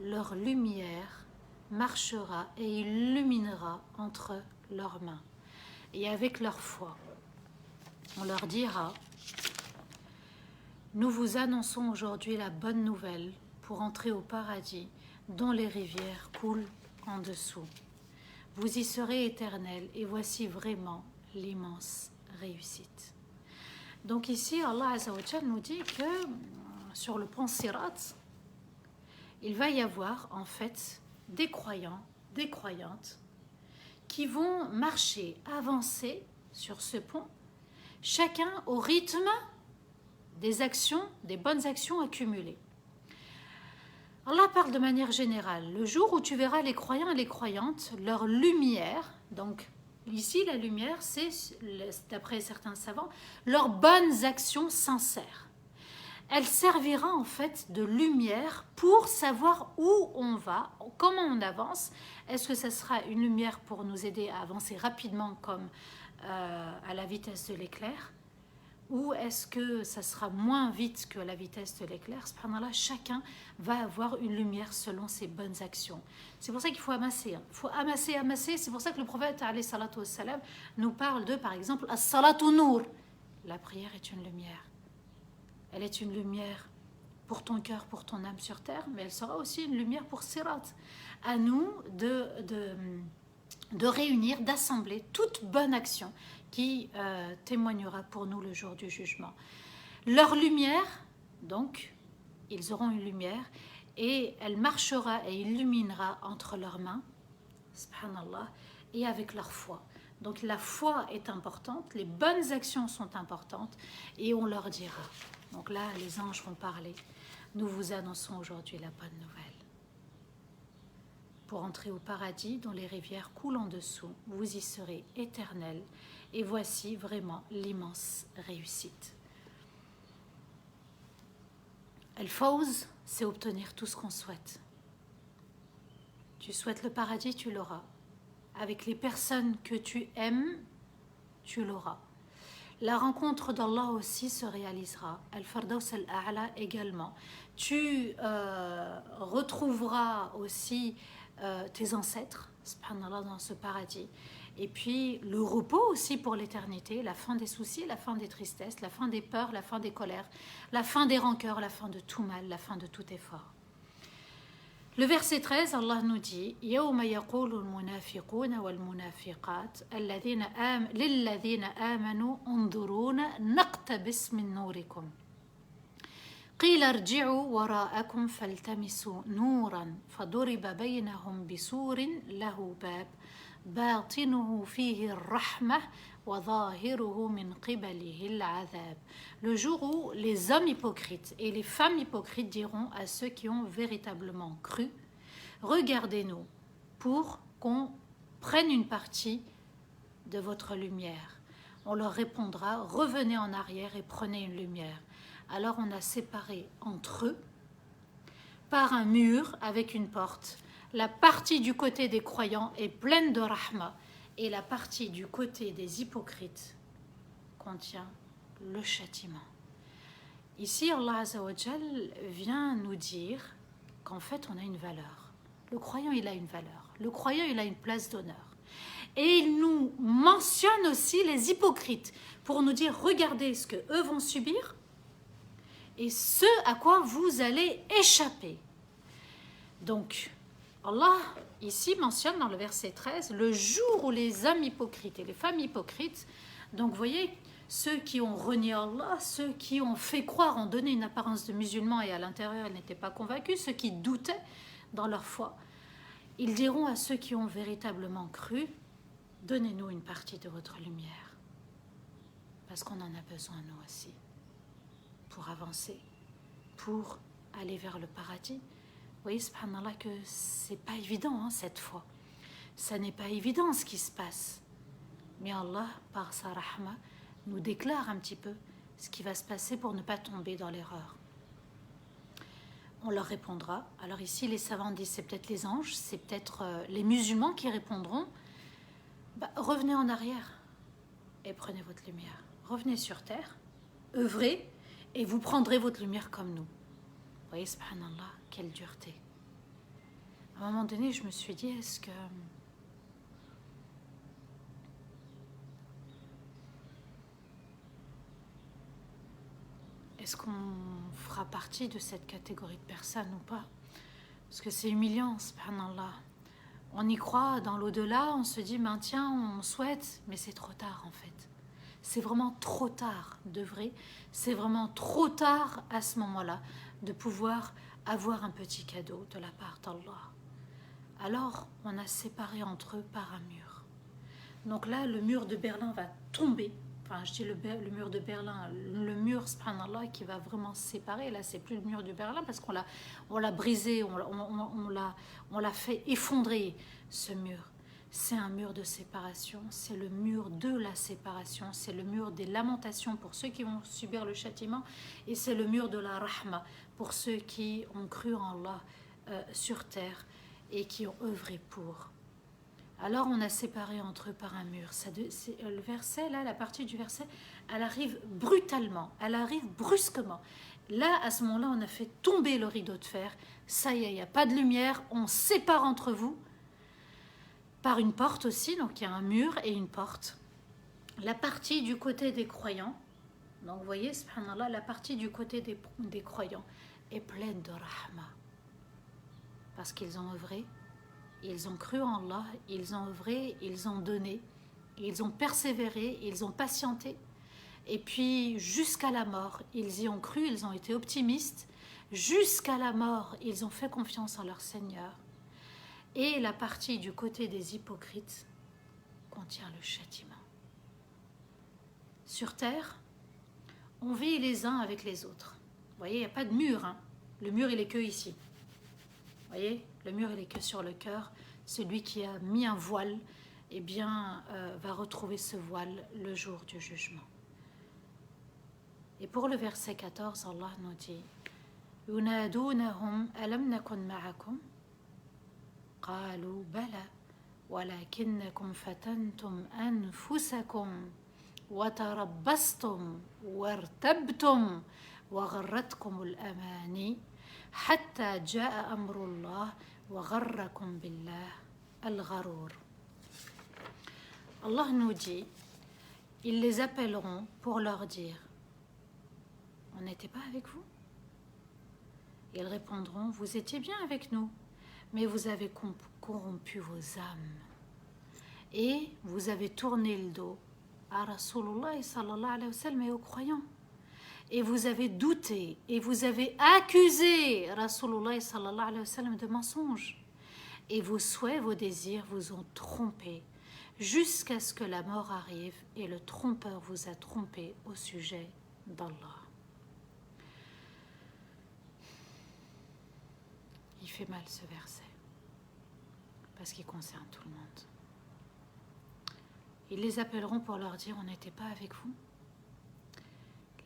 Speaker 1: leur lumière marchera et illuminera entre leurs mains. Et avec leur foi, on leur dira, nous vous annonçons aujourd'hui la bonne nouvelle pour entrer au paradis dont les rivières coulent en dessous. Vous y serez éternels et voici vraiment l'immense réussite. Donc ici, Allah Azza wa Jal nous dit que sur le pont Sirat, il va y avoir en fait des croyants, des croyantes qui vont marcher, avancer sur ce pont, chacun au rythme des actions, des bonnes actions accumulées. Allah parle de manière générale. Le jour où tu verras les croyants et les croyantes, leur lumière, donc ici la lumière, c'est, d'après certains savants, leurs bonnes actions sincères. Elle servira en fait de lumière pour savoir où on va, comment on avance. Est-ce que ça sera une lumière pour nous aider à avancer rapidement comme à la vitesse de l'éclair, ou est-ce que ça sera moins vite que la vitesse de l'éclair? Subhanallah, chacun va avoir une lumière selon ses bonnes actions. C'est pour ça qu'il faut amasser. Il faut amasser, amasser. C'est pour ça que le prophète alayhi salatu wassalam nous parle de, par exemple, as-salatu nour. La prière est une lumière. Elle est une lumière pour ton cœur, pour ton âme sur terre, mais elle sera aussi une lumière pour Sirat. À nous de réunir, d'assembler toute bonne action qui témoignera pour nous le jour du jugement. Leur lumière, donc, ils auront une lumière et elle marchera et illuminera entre leurs mains, subhanallah, et avec leur foi. Donc la foi est importante, les bonnes actions sont importantes et on leur dira. Donc là, les anges vont parler. Nous vous annonçons aujourd'hui la bonne nouvelle. Pour entrer au paradis dont les rivières coulent en dessous, vous y serez éternels. Et voici vraiment l'immense réussite. Al-Fawz, c'est obtenir tout ce qu'on souhaite. Tu souhaites le paradis, tu l'auras. Avec les personnes que tu aimes, tu l'auras. La rencontre d'Allah aussi se réalisera. Al-Fardaws al-A'la également. Tu retrouveras aussi tes ancêtres, subhanallah, dans ce paradis. Et puis le repos aussi pour l'éternité, la fin des soucis, la fin des tristesses, la fin des peurs, la fin des colères, la fin des rancœurs, la fin de tout mal, la fin de tout effort. Le verset 13, Allah nous dit يَوْمَ يَقُولُ الْمُنَافِقُونَ وَالْمُنَافِقَاتِ لِلَّذِينَ آمَنُوا انظُرُونَ نَقْتَبِسْ مِنْ نُورِكُمْ قِيلَ ارْجِعُوا وَرَاءَكُمْ فَالْتَمِسُوا نُورًا فَضُرِبَ بَيْنَهُمْ بِسُورٍ لَهُ بَابٌ باطنه فيه الرحمة وظاهره من قبله العذاب. Le jour où les hommes hypocrites et les femmes hypocrites diront à ceux qui ont véritablement cru, regardez-nous pour qu'on prenne une partie de votre lumière. On leur répondra, revenez en arrière et prenez une lumière. Alors on a séparé entre eux par un mur avec une porte. La partie du côté des croyants est pleine de rahma et la partie du côté des hypocrites contient le châtiment. Ici, Allah Azza wa Jal vient nous dire qu'en fait, on a une valeur. Le croyant, il a une valeur. Le croyant, il a une place d'honneur. Et il nous mentionne aussi les hypocrites pour nous dire, regardez ce qu'eux vont subir et ce à quoi vous allez échapper. Donc, Allah, ici, mentionne dans le verset 13, le jour où les hommes hypocrites et les femmes hypocrites, donc vous voyez, ceux qui ont renié Allah, ceux qui ont fait croire, ont donné une apparence de musulmans et à l'intérieur, ils n'étaient pas convaincus, ceux qui doutaient dans leur foi, ils diront à ceux qui ont véritablement cru, donnez-nous une partie de votre lumière, parce qu'on en a besoin nous aussi, pour avancer, pour aller vers le paradis. Vous voyez, subhanallah, que c'est pas évident cette fois. Ça n'est pas évident ce qui se passe. Mais Allah, par sa rahma, nous déclare un petit peu ce qui va se passer pour ne pas tomber dans l'erreur. On leur répondra. Alors ici, les savants disent c'est peut-être les anges, c'est peut-être les musulmans qui répondront. Revenez en arrière et prenez votre lumière. Revenez sur terre, œuvrez et vous prendrez votre lumière comme nous. Vous voyez, subhanallah, quelle dureté. À un moment donné, je me suis dit, est-ce qu'on fera partie de cette catégorie de personnes ou pas? Parce que c'est humiliant, subhanallah. On y croit dans l'au-delà, on se dit, tiens, on souhaite, mais c'est trop tard en fait. C'est vraiment trop tard d'œuvrer, c'est vraiment trop tard à ce moment-là de pouvoir avoir un petit cadeau de la part d'Allah. Alors, on a séparé entre eux par un mur. Donc là, le mur de Berlin va tomber. Enfin, je dis le mur de Berlin, le mur, subhanallah, qui va vraiment se séparer. Là, c'est plus le mur de Berlin parce qu'on l'a brisé, on l'a fait effondrer, ce mur. C'est un mur de séparation, c'est le mur de la séparation, c'est le mur des lamentations pour ceux qui vont subir le châtiment, et c'est le mur de la rahma pour ceux qui ont cru en Allah sur terre et qui ont œuvré pour. Alors on a séparé entre eux par un mur. Le verset, là, la partie du verset, elle arrive brutalement, elle arrive brusquement. Là, à ce moment-là, on a fait tomber le rideau de fer. Ça y est, il n'y a pas de lumière, on sépare entre vous par une porte aussi, donc il y a un mur et une porte. La partie du côté des croyants, donc vous voyez, subhanallah, la partie du côté des croyants est pleine de rahma. Parce qu'ils ont œuvré, ils ont cru en Allah, ils ont œuvré, ils ont donné, ils ont persévéré, ils ont patienté. Et puis, jusqu'à la mort, ils y ont cru, ils ont été optimistes. Jusqu'à la mort, ils ont fait confiance en leur Seigneur. Et la partie du côté des hypocrites contient le châtiment. Sur terre, on vit les uns avec les autres. Vous voyez, il n'y a pas de mur. Hein. Le mur, il est que ici. Vous voyez, le mur, il est que sur le cœur. Celui qui a mis un voile, eh bien, va retrouver ce voile le jour du jugement. Et pour le verset 14, Allah nous dit « Yunadunahum alam nakun ma'akum » قالوا بلى ولكنكم فتنتم أنفسكم وتربصتم وارتبتم وغرتكم الأماني حتى جاء أمر الله وغركم بالله الغرور. Allah nous dit, ils les appelleront pour leur dire, on n'était pas avec vous? Ils répondront, vous étiez bien avec nous, mais vous avez corrompu vos âmes et vous avez tourné le dos à Rasulullah sallallahu alayhi wa sallam et aux croyants. Et vous avez douté et vous avez accusé Rasulullah sallallahu alayhi wa sallam de mensonges. Et vos souhaits, vos désirs vous ont trompé jusqu'à ce que la mort arrive et le trompeur vous a trompé au sujet d'Allah. Il fait mal ce verset, parce qu'il concerne tout le monde. Ils les appelleront pour leur dire, on n'était pas avec vous.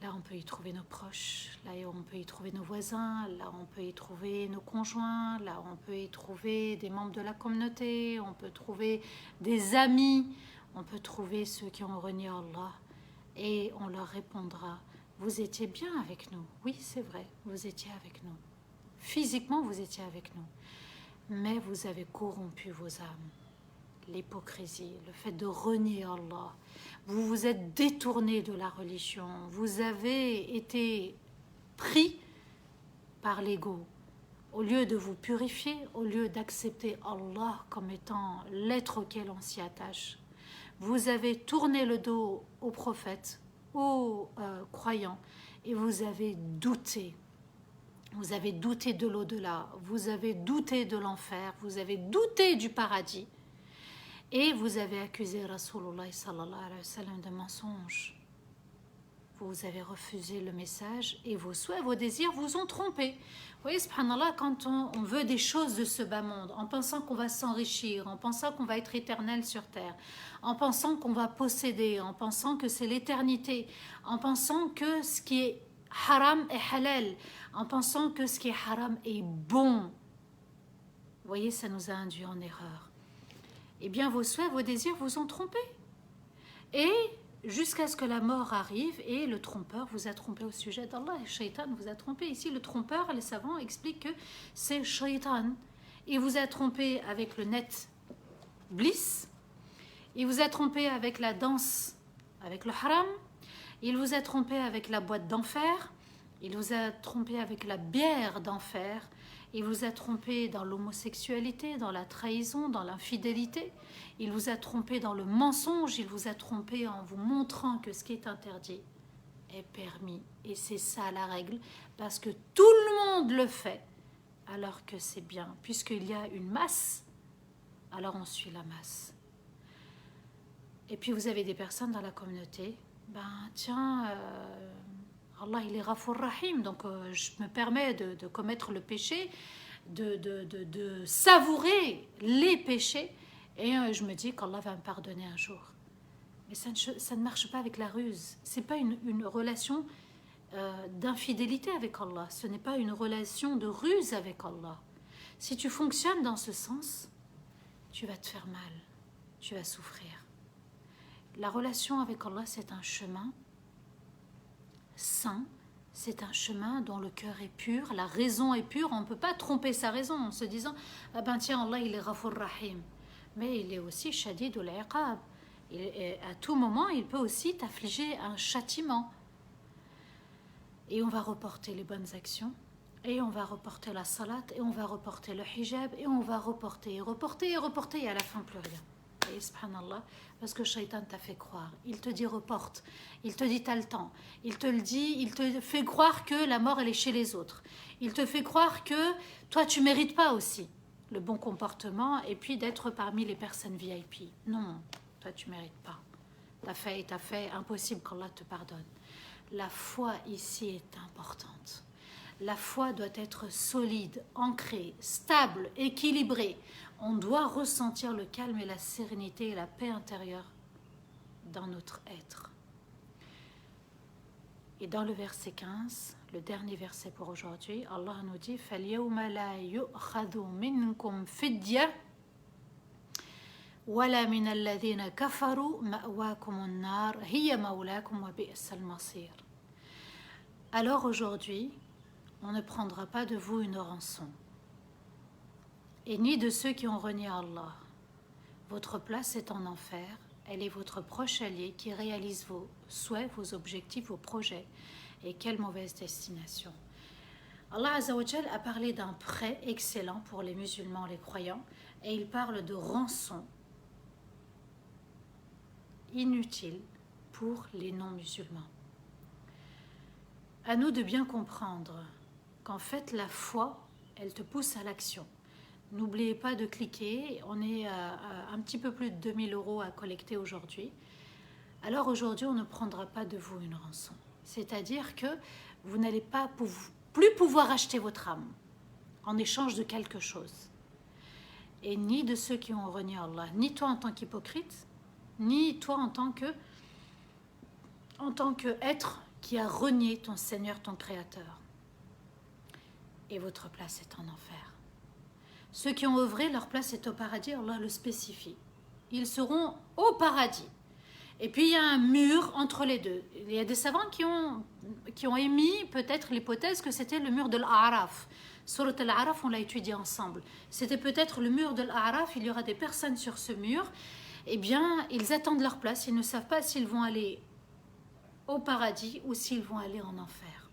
Speaker 1: Là, on peut y trouver nos proches, là, on peut y trouver nos voisins, là, on peut y trouver nos conjoints, là, on peut y trouver des membres de la communauté, on peut trouver des amis, on peut trouver ceux qui ont renié Allah. Et on leur répondra, vous étiez bien avec nous. Oui, c'est vrai, vous étiez avec nous. Physiquement, vous étiez avec nous, mais vous avez corrompu vos âmes. L'hypocrisie, le fait de renier Allah, vous vous êtes détourné de la religion, vous avez été pris par l'ego. Au lieu de vous purifier, au lieu d'accepter Allah comme étant l'être auquel on s'y attache, vous avez tourné le dos aux prophètes, aux croyants, et vous avez douté. Vous avez douté de l'au-delà, vous avez douté de l'enfer, vous avez douté du paradis. Et vous avez accusé Rasulullah sallallahu alayhi wa sallam de mensonge. Vous avez refusé le message et vos souhaits, vos désirs vous ont trompé. Vous voyez, subhanallah, quand on veut des choses de ce bas monde, en pensant qu'on va s'enrichir, en pensant qu'on va être éternel sur terre, en pensant qu'on va posséder, en pensant que c'est l'éternité, en pensant que ce qui est haram est halal, en pensant que ce qui est haram est bon. Vous voyez, ça nous a induit en erreur. Eh bien, vos souhaits, vos désirs vous ont trompé. Et jusqu'à ce que la mort arrive et le trompeur vous a trompé au sujet d'Allah. Le shaitan vous a trompé. Ici, le trompeur, les savants expliquent que c'est shaitan. Il vous a trompé avec le net bliss. Il vous a trompé avec la danse, avec le haram. Il vous a trompé avec la boîte d'enfer, il vous a trompé avec la bière d'enfer, il vous a trompé dans l'homosexualité, dans la trahison, dans l'infidélité, il vous a trompé dans le mensonge, il vous a trompé en vous montrant que ce qui est interdit est permis. Et c'est ça la règle, parce que tout le monde le fait, alors que c'est bien. Puisqu'il y a une masse, alors on suit la masse. Et puis vous avez des personnes dans la communauté, ben tiens, Allah il est Ghafour Rahim, donc je me permets de commettre le péché, de savourer les péchés, et je me dis qu'Allah va me pardonner un jour. Mais ça ne marche pas avec la ruse. Ce n'est pas une relation d'infidélité avec Allah. Ce n'est pas une relation de ruse avec Allah. Si tu fonctionnes dans ce sens, tu vas te faire mal, tu vas souffrir. La relation avec Allah, c'est un chemin saint, c'est un chemin dont le cœur est pur, la raison est pure. On ne peut pas tromper sa raison en se disant « Ah ben tiens, Allah, il est Ghafour Rahim ». Mais il est aussi Shadid ul-Iqab. À tout moment, il peut aussi t'affliger un châtiment. Et on va reporter les bonnes actions, et on va reporter la salat, et on va reporter le hijab, et on va reporter, et reporter, et à la fin plus rien. Et subhanallah, parce que Shaitan t'a fait croire. Il te dit reporte, il te dit t'as le temps, il te le dit, il te fait croire que la mort elle est chez les autres. Il te fait croire que toi tu mérites pas aussi le bon comportement et puis d'être parmi les personnes VIP. Non, toi tu mérites pas. T'as fait, impossible qu'Allah te pardonne. La foi ici est importante. La foi doit être solide, ancrée, stable, équilibrée. On doit ressentir le calme et la sérénité et la paix intérieure dans notre être. Et dans le verset 15, le dernier verset pour aujourd'hui, Allah nous dit « فَالْيَوْمَ لَا يُؤْخَذُ مِنْكُمْ فِدْيَةٌ وَلَا مِنَ الَّذِينَ كَفَرُوا مَأْوَاكُمُ النَّارُ هِيَ مَوْلَاكُمْ وَبِئْسَ الْمَصِيرُ » Alors aujourd'hui, on ne prendra pas de vous une rançon, et ni de ceux qui ont renié Allah. Votre place est en enfer, elle est votre proche allié qui réalise vos souhaits, vos objectifs, vos projets. Et quelle mauvaise destination. Allah Azza wa Jal a parlé d'un prêt excellent pour les musulmans, les croyants, et il parle de rançon inutile pour les non-musulmans. À nous de bien comprendre qu'en fait la foi, elle te pousse à l'action. N'oubliez pas de cliquer, on est à un petit peu plus de 2000 € à collecter aujourd'hui. Alors aujourd'hui, on ne prendra pas de vous une rançon. C'est-à-dire que vous n'allez pas plus pouvoir acheter votre âme en échange de quelque chose. Et ni de ceux qui ont renié Allah, ni toi en tant qu'hypocrite, ni toi en tant que être qui a renié ton Seigneur, ton Créateur. Et votre place est en enfer. Ceux qui ont œuvré, leur place est au paradis, Allah le spécifie. Ils seront au paradis. Et puis il y a un mur entre les deux. Il y a des savants qui ont émis peut-être l'hypothèse que c'était le mur de l'A'raf. Surat al-A'raf, on l'a étudié ensemble. C'était peut-être le mur de l'A'raf, il y aura des personnes sur ce mur. Eh bien, ils attendent leur place, ils ne savent pas s'ils vont aller au paradis ou s'ils vont aller en enfer.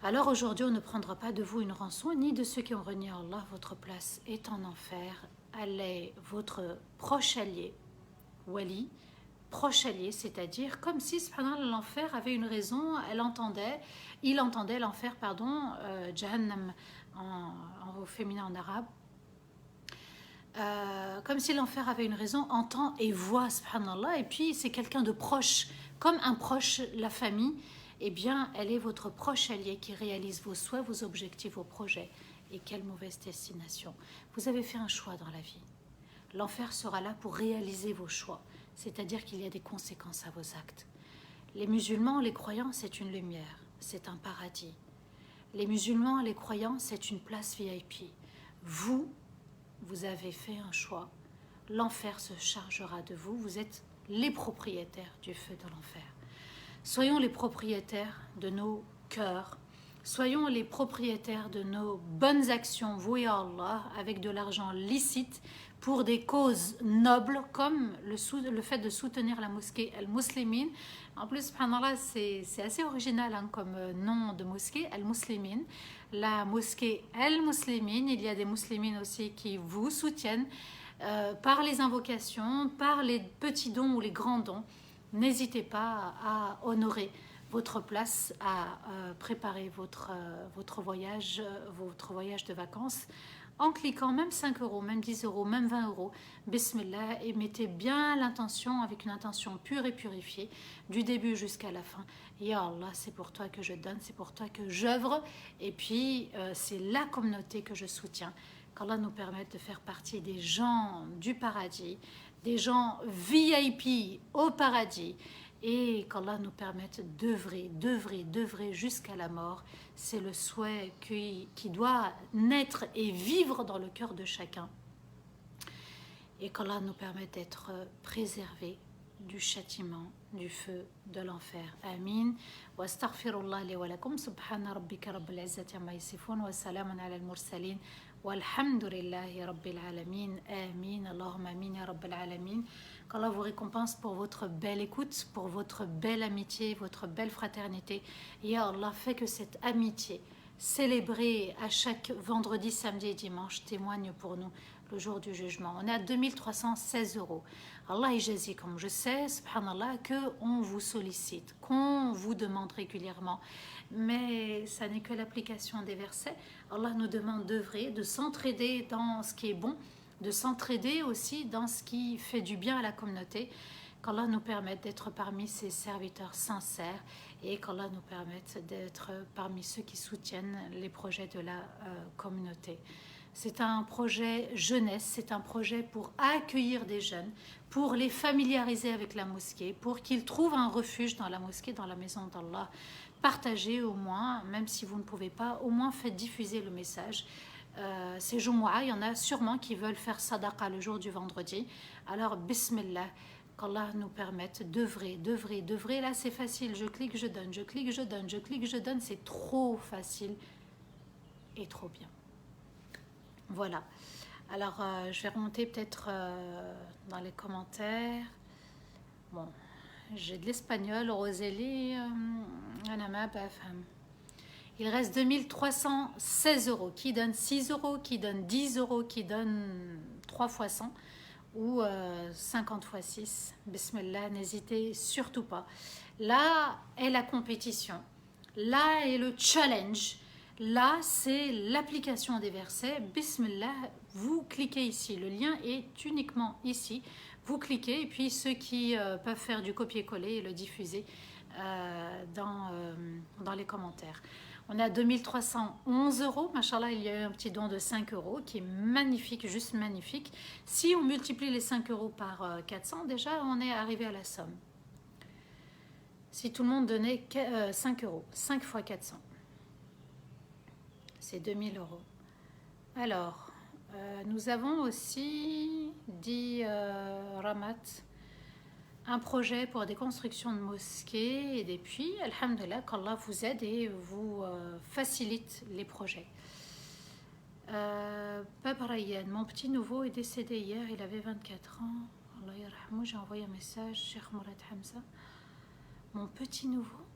Speaker 1: Alors aujourd'hui, on ne prendra pas de vous une rançon, ni de ceux qui ont renié Allah. Votre place est en enfer. Allez, votre proche allié, wali, proche allié, c'est-à-dire comme si l'enfer avait une raison, il entendait l'enfer, Jahannam au féminin en arabe, comme si l'enfer avait une raison, entend et voit, subhanallah, et puis c'est quelqu'un de proche, comme un proche, la famille, eh bien, elle est votre proche allié qui réalise vos souhaits, vos objectifs, vos projets. Et quelle mauvaise destination. Vous avez fait un choix dans la vie. L'enfer sera là pour réaliser vos choix, c'est-à-dire qu'il y a des conséquences à vos actes. Les musulmans, les croyants, c'est une lumière, c'est un paradis. Les musulmans, les croyants, c'est une place VIP. Vous avez fait un choix. L'enfer se chargera de vous. Vous êtes les propriétaires du feu de l'enfer. Soyons les propriétaires de nos cœurs. Soyons les propriétaires de nos bonnes actions vouées à Allah avec de l'argent licite pour des causes nobles comme le fait de soutenir la mosquée Al-Muslimin. En plus, subhanallah, c'est assez original comme nom de mosquée, Al-Muslimin. La mosquée Al-Muslimin, il y a des muslimines aussi qui vous soutiennent par les invocations, par les petits dons ou les grands dons. N'hésitez pas à honorer votre place, à préparer votre voyage de vacances en cliquant même 5 euros, même 10 euros, même 20 euros. Bismillah, et mettez bien l'intention, avec une intention pure et purifiée, du début jusqu'à la fin. Ya Allah, c'est pour toi que je donne, c'est pour toi que j'œuvre, et puis c'est la communauté que je soutiens. Qu'Allah nous permette de faire partie des gens du paradis, des gens VIP au paradis, et qu'Allah nous permette d'œuvrer, d'œuvrer, d'œuvrer jusqu'à la mort. C'est le souhait qui doit naître et vivre dans le cœur de chacun. Et qu'Allah nous permette d'être préservés du châtiment, du feu de l'enfer. Amin. Wa astaghfirullah li wa lakum. Subhana rabbika rabbil izzati amma yasifun. Wa salamun ala al-mursalin. Walhamdulillahi rabbil alamin. Amin. Allahumma amin ya rabbil alamin. Qu'Allah vous récompense pour votre belle écoute, pour votre belle amitié, votre belle fraternité. Ya Allah, fait que cette amitié célébrée à chaque vendredi, samedi et dimanche témoigne pour nous le jour du jugement. On est à 2316 euros. Allah jazi, comme je sais, subhanallah, qu'on vous sollicite, qu'on vous demande régulièrement. Mais ça n'est que l'application des versets. Allah nous demande d'œuvrer, de s'entraider dans ce qui est bon, de s'entraider aussi dans ce qui fait du bien à la communauté. Qu'Allah nous permette d'être parmi ses serviteurs sincères et qu'Allah nous permette d'être parmi ceux qui soutiennent les projets de la communauté. C'est un projet jeunesse, c'est un projet pour accueillir des jeunes, pour les familiariser avec la mosquée, pour qu'ils trouvent un refuge dans la mosquée, dans la maison d'Allah. Partagez au moins, même si vous ne pouvez pas, au moins faites diffuser le message. Ces Jumu'ah, il y en a sûrement qui veulent faire sadaqa le jour du vendredi. Alors, bismillah, qu'Allah nous permette d'œuvrer, d'œuvrer, d'œuvrer. Là, c'est facile, je clique, je donne, je clique, je donne, je clique, je donne. C'est trop facile et trop bien. Voilà. Alors, je vais remonter peut-être dans les commentaires. Bon, j'ai de l'espagnol. Rosélie, Anama, Bafam. Il reste 2316 euros. Qui donne 6 euros, qui donne 10 euros, qui donne 3 fois 100 ou 50 fois 6. Bismillah, n'hésitez surtout pas. Là est la compétition. Là est le challenge. Là, c'est l'application des versets. Bismillah, vous cliquez ici. Le lien est uniquement ici. Vous cliquez et puis ceux qui peuvent faire du copier-coller et le diffuser dans les commentaires. On est à 2311 euros. Machallah, il y a eu un petit don de 5 euros qui est magnifique, juste magnifique. Si on multiplie les 5 euros par 400, déjà, on est arrivé à la somme. Si tout le monde donnait 5 euros, 5 fois 400. C'est 2000 euros. Alors, nous avons aussi, dit Ramat, un projet pour des constructions de mosquées et des puits. Alhamdulillah, qu'Allah vous aide et vous facilite les projets. Bab Rayyan, mon petit nouveau est décédé hier, il avait 24 ans. Allah yarhamou, j'ai envoyé un message, Cheikh Mourad Hamza. Mon petit nouveau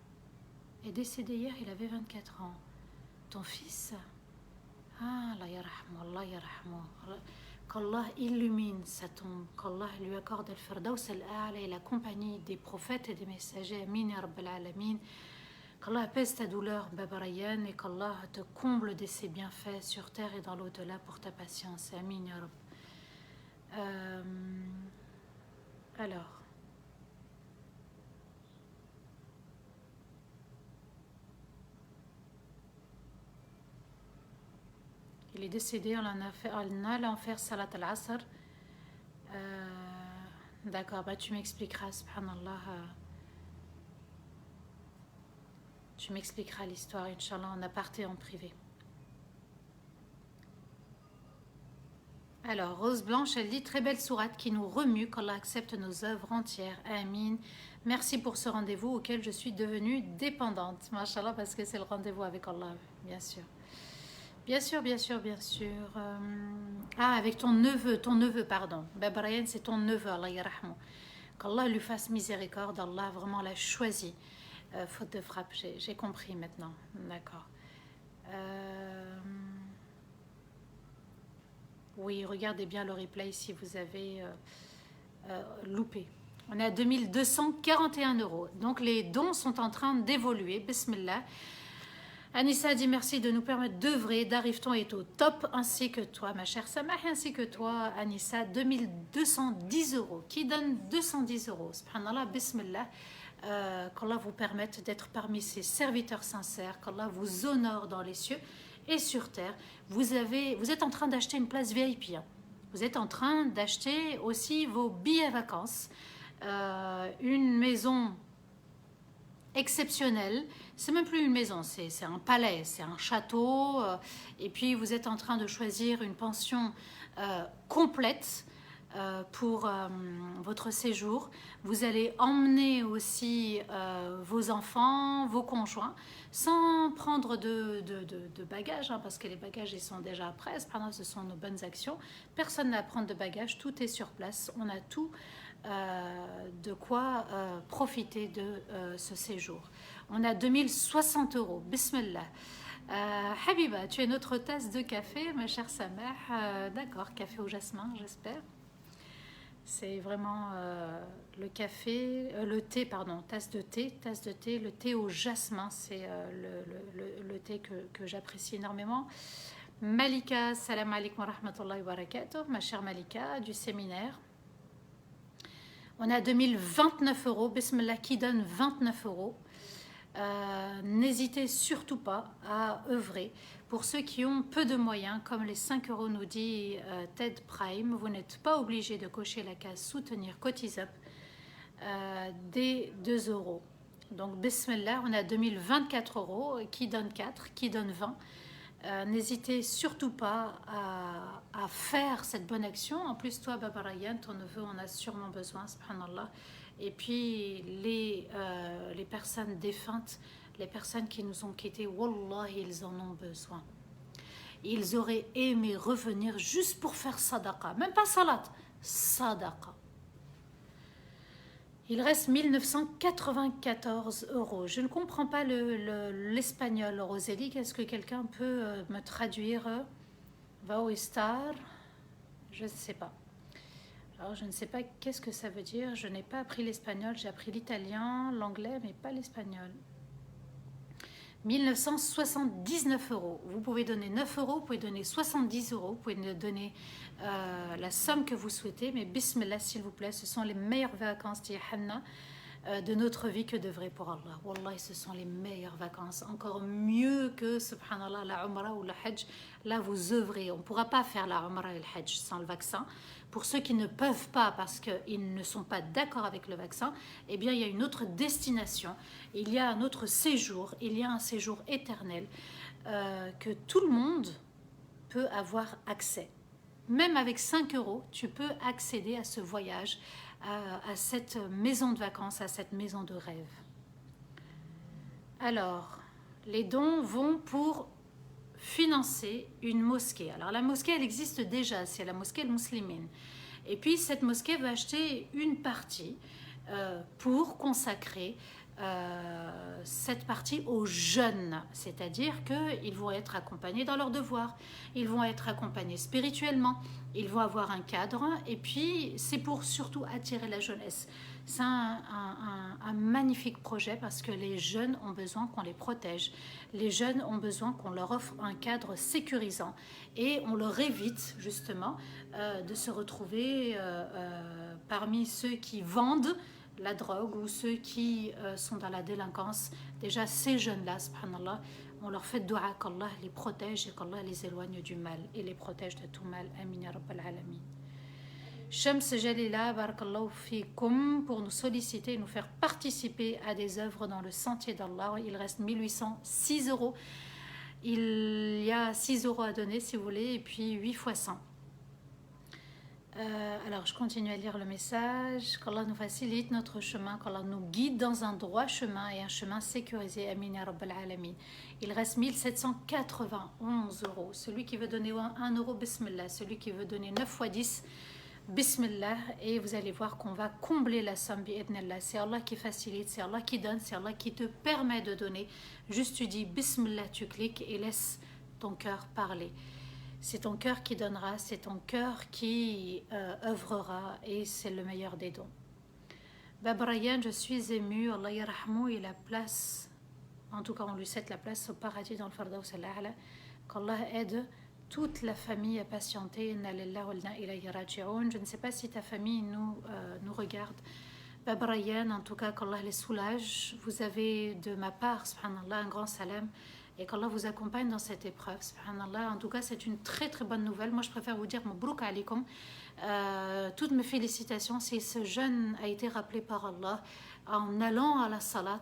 Speaker 1: est décédé hier, il avait 24 ans. Ton fils, Allah yarhamou, Allah yarhamou. Qu'Allah illumine sa tombe, qu'Allah lui accorde al-Firdaus al-A'la et la compagnie des prophètes et des messagers. Amin ya Rabbal Alamin. Qu'Allah apaise ta douleur, Baba Rayyan, et qu'Allah te comble de ses bienfaits sur terre et dans l'au-delà pour ta patience. Amin ya Rabb. Alors. Il est décédé, on allait faire Salat al-Asr. D'accord, bah tu m'expliqueras, subhanallah. Tu m'expliqueras l'histoire, Inch'Allah, en aparté, en privé. Alors, Rose Blanche, elle dit très belle sourate qui nous remue, qu'Allah accepte nos œuvres entières. Amin. Merci pour ce rendez-vous auquel je suis devenue dépendante. Mashallah, parce que c'est le rendez-vous avec Allah, bien sûr. Bien sûr, bien sûr, bien sûr. Avec ton neveu, pardon. Bab Rayyan, c'est ton neveu, Allah yarahmou. Qu'Allah lui fasse miséricorde, Allah vraiment l'a choisi. Faute de frappe, j'ai compris maintenant. D'accord. Oui, regardez bien le replay si vous avez loupé. On est à 2241 euros. Donc les dons sont en train d'évoluer. Bismillah. Anissa dit merci de nous permettre d'œuvrer. Darifton est au top, ainsi que toi, ma chère Samah, ainsi que toi, Anissa. 2210 euros. Qui donne 210 euros? Subhanallah, bismillah. Qu'Allah vous permette d'être parmi ses serviteurs sincères, qu'Allah vous honore dans les cieux et sur terre. Vous êtes en train d'acheter une place VIP. Hein. Vous êtes en train d'acheter aussi vos billets vacances. Une maison exceptionnelle. C'est même plus une maison, c'est un palais, c'est un château. Et puis vous êtes en train de choisir une pension complète pour votre séjour. Vous allez emmener aussi vos enfants, vos conjoints, sans prendre de bagages, hein, parce que les bagages ils sont déjà prêts. Ce sont nos bonnes actions. Personne n'a à prendre de bagages, tout est sur place. On a tout de quoi profiter de ce séjour. On a 2060 euros. Bismillah. Habiba, tu es notre tasse de café, ma chère Samah. D'accord, café au jasmin, j'espère. C'est vraiment le café, le thé, pardon, tasse de thé, le thé au jasmin, c'est le thé que j'apprécie énormément. Malika, salam alaikum wa rahmatullahi wa barakatuh, ma chère Malika, du séminaire. On a 2029 euros, bismillah, qui donne 29 euros. N'hésitez surtout pas à œuvrer. Pour ceux qui ont peu de moyens, comme les 5 euros nous dit TED Prime, vous n'êtes pas obligé de cocher la case soutenir Cotise Up des 2 euros. Donc, bismillah, on a 2024 euros, qui donne 4, qui donne 20. N'hésitez surtout pas à faire cette bonne action. En plus, toi, Baba Ryan, ton neveu en a sûrement besoin, subhanallah. Et puis, les personnes défuntes, les personnes qui nous ont quittés, wallah, ils en ont besoin. Ils auraient aimé revenir juste pour faire sadaqa. Même pas salat, sadaqa. Il reste 1994 euros. Je ne comprends pas l'espagnol, Rosélie. Est-ce que quelqu'un peut me traduire Vaoistar? Je ne sais pas. Alors, je ne sais pas qu'est-ce que ça veut dire. Je n'ai pas appris l'espagnol. J'ai appris l'italien, l'anglais, mais pas l'espagnol. 1979 euros. Vous pouvez donner 9 euros, vous pouvez donner 70 euros, vous pouvez donner la somme que vous souhaitez, mais bismillah, s'il vous plaît, ce sont les meilleures vacances de notre vie que de vrai pour Allah. Wallah, ce sont les meilleures vacances, encore mieux que, subhanallah, la umrah ou le hajj. Là, vous œuvrez. On ne pourra pas faire la umrah et le hajj sans le vaccin. Pour ceux qui ne peuvent pas parce qu'ils ne sont pas d'accord avec le vaccin, eh bien, il y a une autre destination, il y a un autre séjour, il y a un séjour éternel que tout le monde peut avoir accès. Même avec 5 euros, tu peux accéder à ce voyage, à cette maison de vacances, à cette maison de rêve. Alors, les dons vont pour financer une mosquée. Alors la mosquée, elle existe déjà, c'est la mosquée musulmane. Et puis cette mosquée va acheter une partie pour consacrer cette partie aux jeunes, c'est-à-dire qu'ils vont être accompagnés dans leurs devoirs, ils vont être accompagnés spirituellement, ils vont avoir un cadre, et puis c'est pour surtout attirer la jeunesse. C'est un magnifique projet parce que les jeunes ont besoin qu'on les protège, les jeunes ont besoin qu'on leur offre un cadre sécurisant et on leur évite justement de se retrouver parmi ceux qui vendent la drogue ou ceux qui sont dans la délinquance. Déjà ces jeunes-là, subhanallah, on leur fait dua qu'Allah les protège et qu'Allah les éloigne du mal et les protège de tout mal. Amin ya rabbal alamin. Shams Jalila, barakallahu fikum, pour nous solliciter et nous faire participer à des œuvres dans le sentier d'Allah. Il reste 1806 euros. Il y a 6 euros à donner si vous voulez, et puis 8 fois 100. Alors je continue à lire le message. Qu'Allah nous facilite notre chemin, qu'Allah nous guide dans un droit chemin et un chemin sécurisé. Amin ya rabbal alamin. Il reste 1791 euros. Celui qui veut donner 1 euro, bismillah. Celui qui veut donner 9 fois 10, bismillah. Et vous allez voir qu'on va combler la somme bi'idnillah. C'est Allah qui facilite, c'est Allah qui donne, c'est Allah qui te permet de donner. Juste tu dis bismillah, tu cliques et laisse ton cœur parler. C'est ton cœur qui donnera, c'est ton cœur qui œuvrera et c'est le meilleur des dons. Babrayan, je suis émue, Allah yarhamou, et la place En tout cas, on lui cède la place au paradis dans le Firdaus al-A'la. Qu'Allah aide toute la famille à patienter. Inna lillahi wa inna ilayhi raji'un. Je ne sais pas si ta famille nous regarde. Bab Rayyan, en tout cas, qu'Allah les soulage. Vous avez de ma part, subhanallah, un grand salam. Et qu'Allah vous accompagne dans cette épreuve, subhanallah. En tout cas, c'est une très très bonne nouvelle. Moi, je préfère vous dire mabrouk alaykoum. Toutes mes félicitations si ce jeune a été rappelé par Allah en allant à la salat.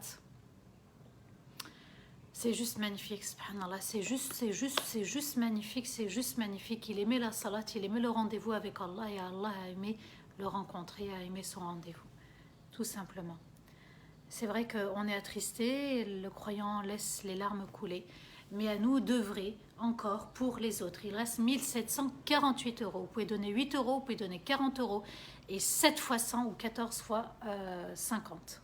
Speaker 1: C'est juste magnifique, subhanallah. C'est juste magnifique, c'est juste magnifique. Il aimait la salat, il aimait le rendez-vous avec Allah et Allah a aimé le rencontrer, a aimé son rendez-vous. Tout simplement. C'est vrai qu'on est attristé, le croyant laisse les larmes couler, mais à nous d'œuvrer encore pour les autres. Il reste 1748 euros. Vous pouvez donner 8 euros, vous pouvez donner 40 euros et 7 fois 100 ou 14 fois 50.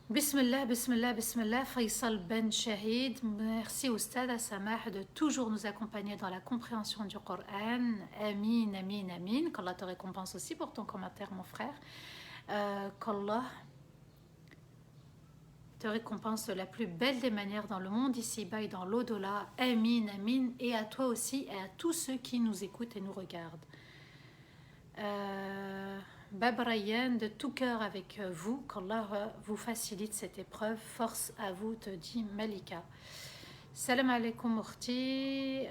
Speaker 1: Bismillah, bismillah, bismillah, Faisal Ben Shahid. Merci au Stade à Samah de toujours nous accompagner dans la compréhension du Coran. Amin, amin, amin. Qu'Allah te récompense aussi pour ton commentaire, mon frère. Qu'Allah te récompense de la plus belle des manières dans le monde ici-bas et dans l'au-delà. Amin, amin. Et à toi aussi et à tous ceux qui nous écoutent et nous regardent. Bab Rayyan, de tout cœur avec vous, qu'Allah vous facilite cette épreuve. Force à vous, te dit Malika. Salam alaikum Urti,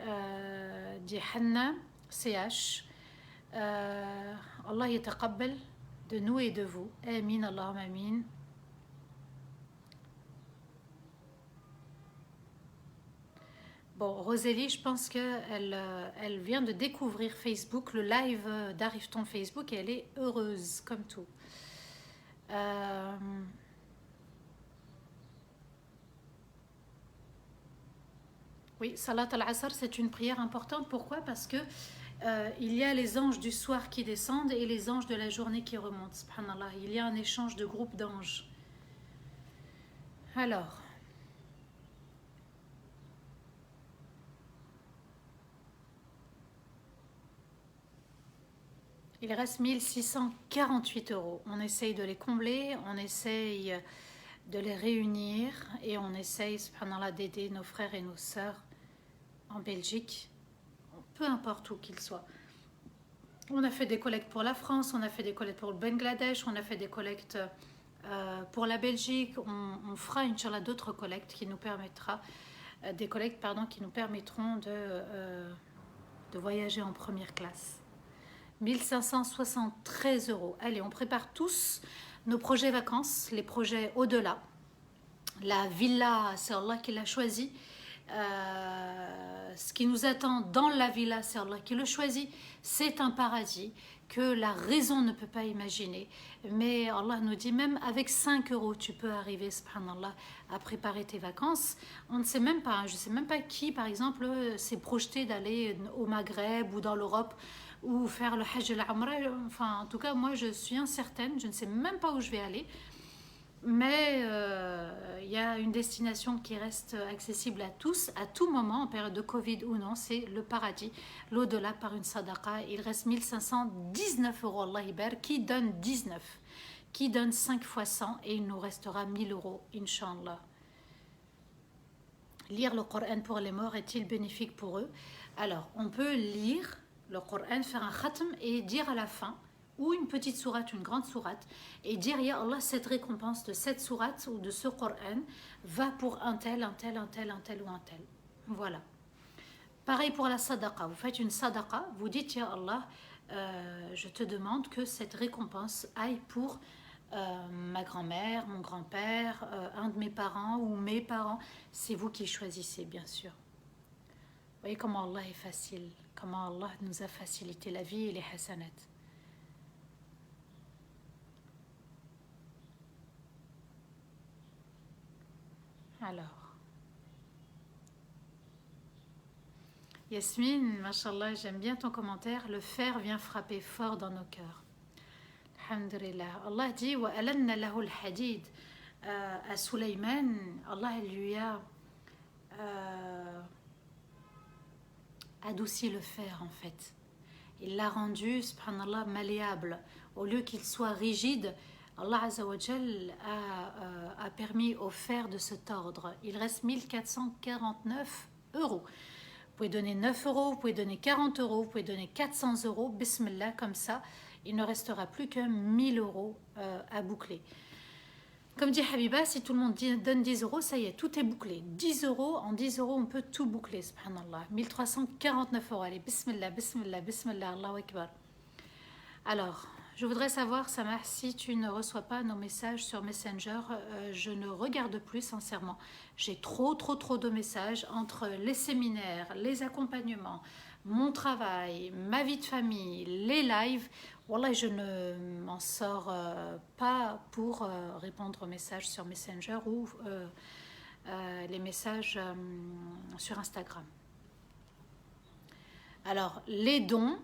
Speaker 1: dit Hanna, CH. Allah yataqabbal de nous et de vous. Amin, Allahumma amin. Bon, Rosélie, je pense qu'elle vient de découvrir Facebook, le live d'Arrive-t-on Facebook, et elle est heureuse, comme tout. Oui, Salat al-Asr, c'est une prière importante. Pourquoi? Parce que il y a les anges du soir qui descendent et les anges de la journée qui remontent. Subhanallah, il y a un échange de groupes d'anges. Alors... il reste 1648 euros. On essaye de les combler, on essaye de les réunir et on essaye, subhanallah, d'aider nos frères et nos sœurs en Belgique, peu importe où qu'ils soient. On a fait des collectes pour la France, on a fait des collectes pour le Bangladesh, on a fait des collectes pour la Belgique. On fera, Inch'Allah, d'autres collectes qui nous permettra, des collectes, pardon, qui nous permettront de voyager en première classe. 1573 euros. Allez, on prépare tous nos projets vacances, les projets au-delà. La villa, c'est Allah qui l'a choisi. Ce qui nous attend dans la villa, c'est Allah qui le choisit. C'est un paradis que la raison ne peut pas imaginer. Mais Allah nous dit, même avec 5 euros, tu peux arriver, subhanallah, à préparer tes vacances. On ne sait même pas, je ne sais même pas qui, par exemple, s'est projeté d'aller au Maghreb ou dans l'Europe ou faire le Hajj et l'Umra. Enfin, en tout cas, moi, je suis incertaine. Je ne sais même pas où je vais aller. Mais il y a une destination qui reste accessible à tous, à tout moment, en période de Covid ou non, c'est le paradis, l'au-delà par une sadaqa. Il reste 1519 euros, Allah Iber, qui donne 19, qui donne 5 fois 100 et il nous restera 1000 euros, Inch'Allah. Lire le Coran pour les morts est-il bénéfique pour eux? Alors, on peut lire le Coran, faire un khatm et dire à la fin, ou une petite sourate, une grande sourate, et dire, Ya Allah, cette récompense de cette sourate ou de ce Coran va pour un tel, un tel, un tel, un tel ou un tel. Voilà. Pareil pour la sadaqa. Vous faites une sadaqa, vous dites, Ya Allah, je te demande que cette récompense aille pour ma grand-mère, mon grand-père, un de mes parents ou mes parents. C'est vous qui choisissez, bien sûr. Vous voyez comment Allah est facile, comment Allah nous a facilité la vie et les hasanat. Alors, Yasmine, mashallah, j'aime bien ton commentaire. Le fer vient frapper fort dans nos cœurs. Alhamdulillah. Allah dit wa alanna lahu al-hadid. À Sulaiman, Allah lui a adouci le fer en fait. Il l'a rendu, subhanallah, malléable. Au lieu qu'il soit rigide, Allah Azza wa Jal a permis aux fers de se tordre. Il reste 1449 euros. Vous pouvez donner 9 euros, vous pouvez donner 40 euros, vous pouvez donner 400 euros. Bismillah, comme ça, il ne restera plus que 1000 euros à boucler. Comme dit Habiba, si tout le monde donne 10 euros, ça y est, tout est bouclé. 10 euros, en 10 euros, on peut tout boucler, subhanallah. 1349 euros, allez, bismillah, bismillah, bismillah, Allahu Akbar. Alors, je voudrais savoir, Samah, si tu ne reçois pas nos messages sur Messenger, je ne regarde plus, sincèrement. J'ai trop de messages entre les séminaires, les accompagnements, mon travail, ma vie de famille, les lives. Wallah, je ne m'en sors pas pour répondre aux messages sur Messenger ou les messages sur Instagram. Alors, les dons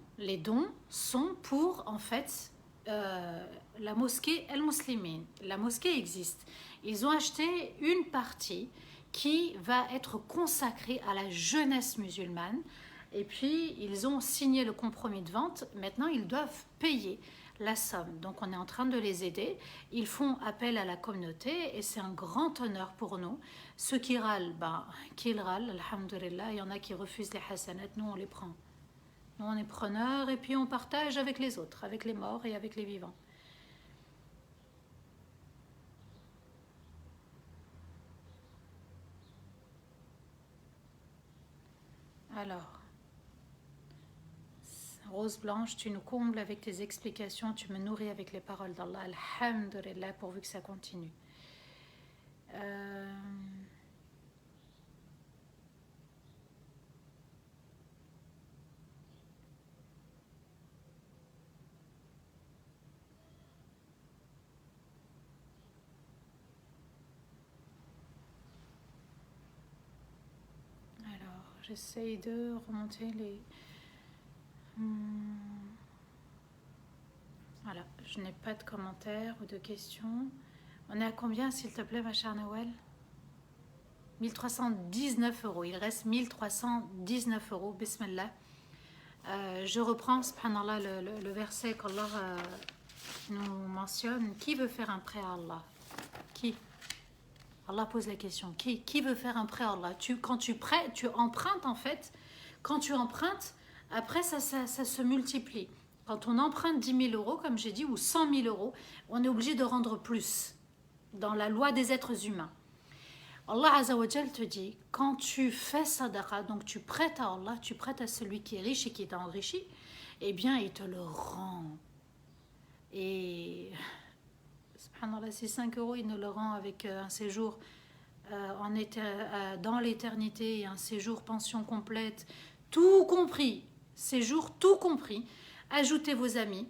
Speaker 1: sont pour, en fait, la mosquée El Muslimin. La mosquée existe. Ils ont acheté une partie qui va être consacrée à la jeunesse musulmane. Et puis, ils ont signé le compromis de vente. Maintenant, ils doivent payer la somme. Donc, on est en train de les aider. Ils font appel à la communauté et c'est un grand honneur pour nous. Ceux qui râlent, qu'ils râlent, alhamdulillah. Il y en a qui refusent les hasanats. Nous, on les prend. Nous, on est preneurs et puis on partage avec les autres, avec les morts et avec les vivants. Alors, Rose Blanche, tu nous combles avec tes explications, tu me nourris avec les paroles d'Allah. Alhamdulillah, pourvu que ça continue. J'essaye de remonter les... Voilà, je n'ai pas de commentaires ou de questions. On est à combien, s'il te plaît, ma chère Noël? 1319 euros. Il reste 1319 euros. Bismillah. Je reprends, subhanallah, le verset qu'Allah nous mentionne. Qui veut faire un prêt à Allah? Qui? Allah pose la question. Qui veut faire un prêt à Allah? Quand tu prêtes, tu empruntes en fait. Quand tu empruntes, après ça se multiplie. Quand on emprunte 10 000 euros, comme j'ai dit, ou 100 000 euros, on est obligé de rendre plus. Dans la loi des êtres humains. Allah Azza wa Jal te dit, quand tu fais sadaqa, donc tu prêtes à Allah, tu prêtes à celui qui est riche et qui t'a enrichi, eh bien il te le rend. Et... subhanallah, ces 5 euros, il nous le rend avec un séjour dans l'éternité et un séjour pension complète, tout compris, séjour tout compris. Ajoutez vos amis,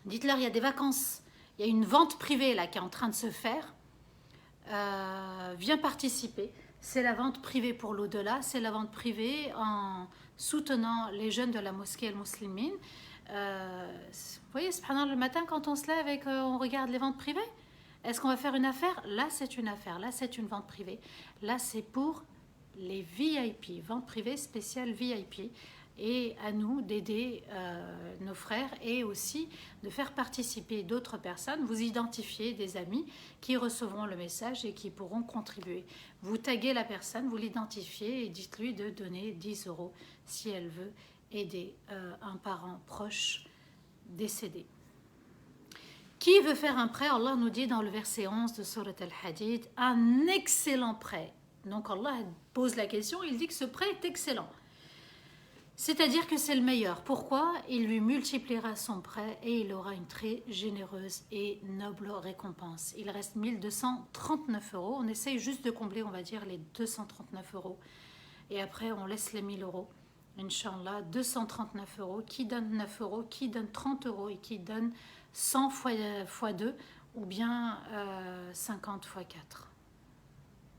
Speaker 1: dites-leur il y a des vacances, il y a une vente privée là qui est en train de se faire, viens participer. C'est la vente privée pour l'au-delà, c'est la vente privée en soutenant les jeunes de la mosquée El Muslimin. Vous voyez, subhanallah, le matin quand on se lève et qu'on regarde les ventes privées, est-ce qu'on va faire une affaire? Là c'est une affaire, là c'est une vente privée, là c'est pour les VIP, vente privée spéciale VIP, et à nous d'aider nos frères et aussi de faire participer d'autres personnes. Vous identifiez des amis qui recevront le message et qui pourront contribuer. Vous taguez la personne, vous l'identifiez et dites-lui de donner 10 euros si elle veut aider un parent proche décédé. Qui veut faire un prêt? Allah nous dit dans le verset 11 de Surat Al-Hadid, un excellent prêt. Donc Allah pose la question, il dit que ce prêt est excellent. C'est-à-dire que c'est le meilleur. Pourquoi? Il lui multipliera son prêt et il aura une très généreuse et noble récompense. Il reste 1239 euros. On essaye juste de combler, on va dire, les 239 euros. Et après, on laisse les 1000 euros. Inch'Allah, 239 euros. Qui donne 9 euros? Qui donne 30 euros? Et qui donne 100 fois 2 ou bien 50 fois 4.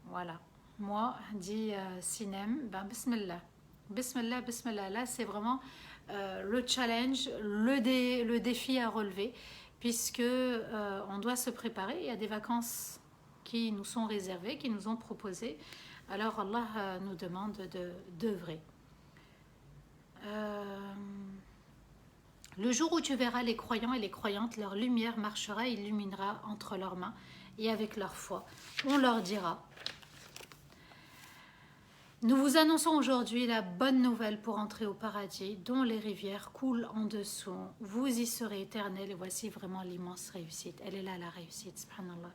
Speaker 1: Voilà. Moi, dit Sinem, bismillah. Bismillah, bismillah. Là, c'est vraiment le challenge, le défi à relever, puisque on doit se préparer. Il y a des vacances qui nous sont réservées, qui nous ont proposées. Alors, Allah nous demande d'œuvrer. Le jour où tu verras les croyants et les croyantes, leur lumière marchera et illuminera entre leurs mains et avec leur foi. On leur dira: nous vous annonçons aujourd'hui la bonne nouvelle pour entrer au paradis, dont les rivières coulent en dessous. Vous y serez éternels. Et voici vraiment l'immense réussite. Elle est là, la réussite, subhanallah.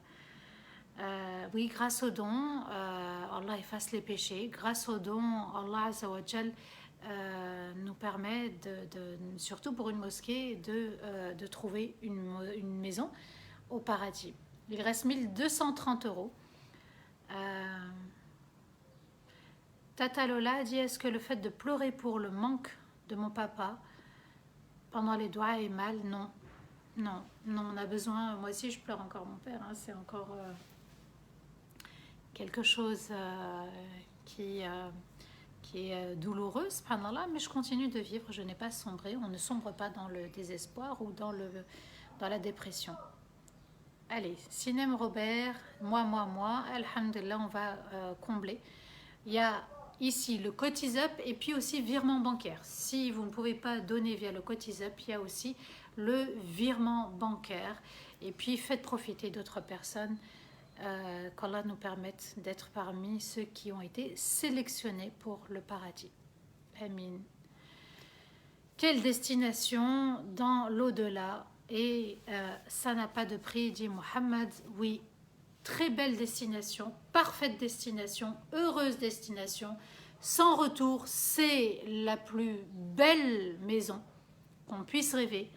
Speaker 1: Oui, grâce aux dons, Allah efface les péchés. Grâce aux dons, Allah Azza wa Jal nous permet, surtout pour une mosquée, de trouver une maison au paradis. Il reste 1230 euros. Tata Lola dit: est-ce que le fait de pleurer pour le manque de mon papa pendant les doigts est mal? Non, non, non, on a besoin. Moi aussi, je pleure encore mon père. Hein, c'est encore quelque chose qui est douloureux, subhanallah, mais je continue de vivre. Je n'ai pas sombré. On ne sombre pas dans le désespoir ou dans la dépression. Allez, Sinem Robert, moi, alhamdulillah, on va combler. Il y a ici le Cotizeup et puis aussi virement bancaire. Si vous ne pouvez pas donner via le Cotizeup, il y a aussi le virement bancaire. Et puis faites profiter d'autres personnes, qu'Allah nous permette d'être parmi ceux qui ont été sélectionnés pour le paradis. Amin. Quelle destination dans l'au-delà, et ça n'a pas de prix, dit Mohammed. Oui, très belle destination, parfaite destination, heureuse destination, sans retour. C'est la plus belle maison qu'on puisse rêver.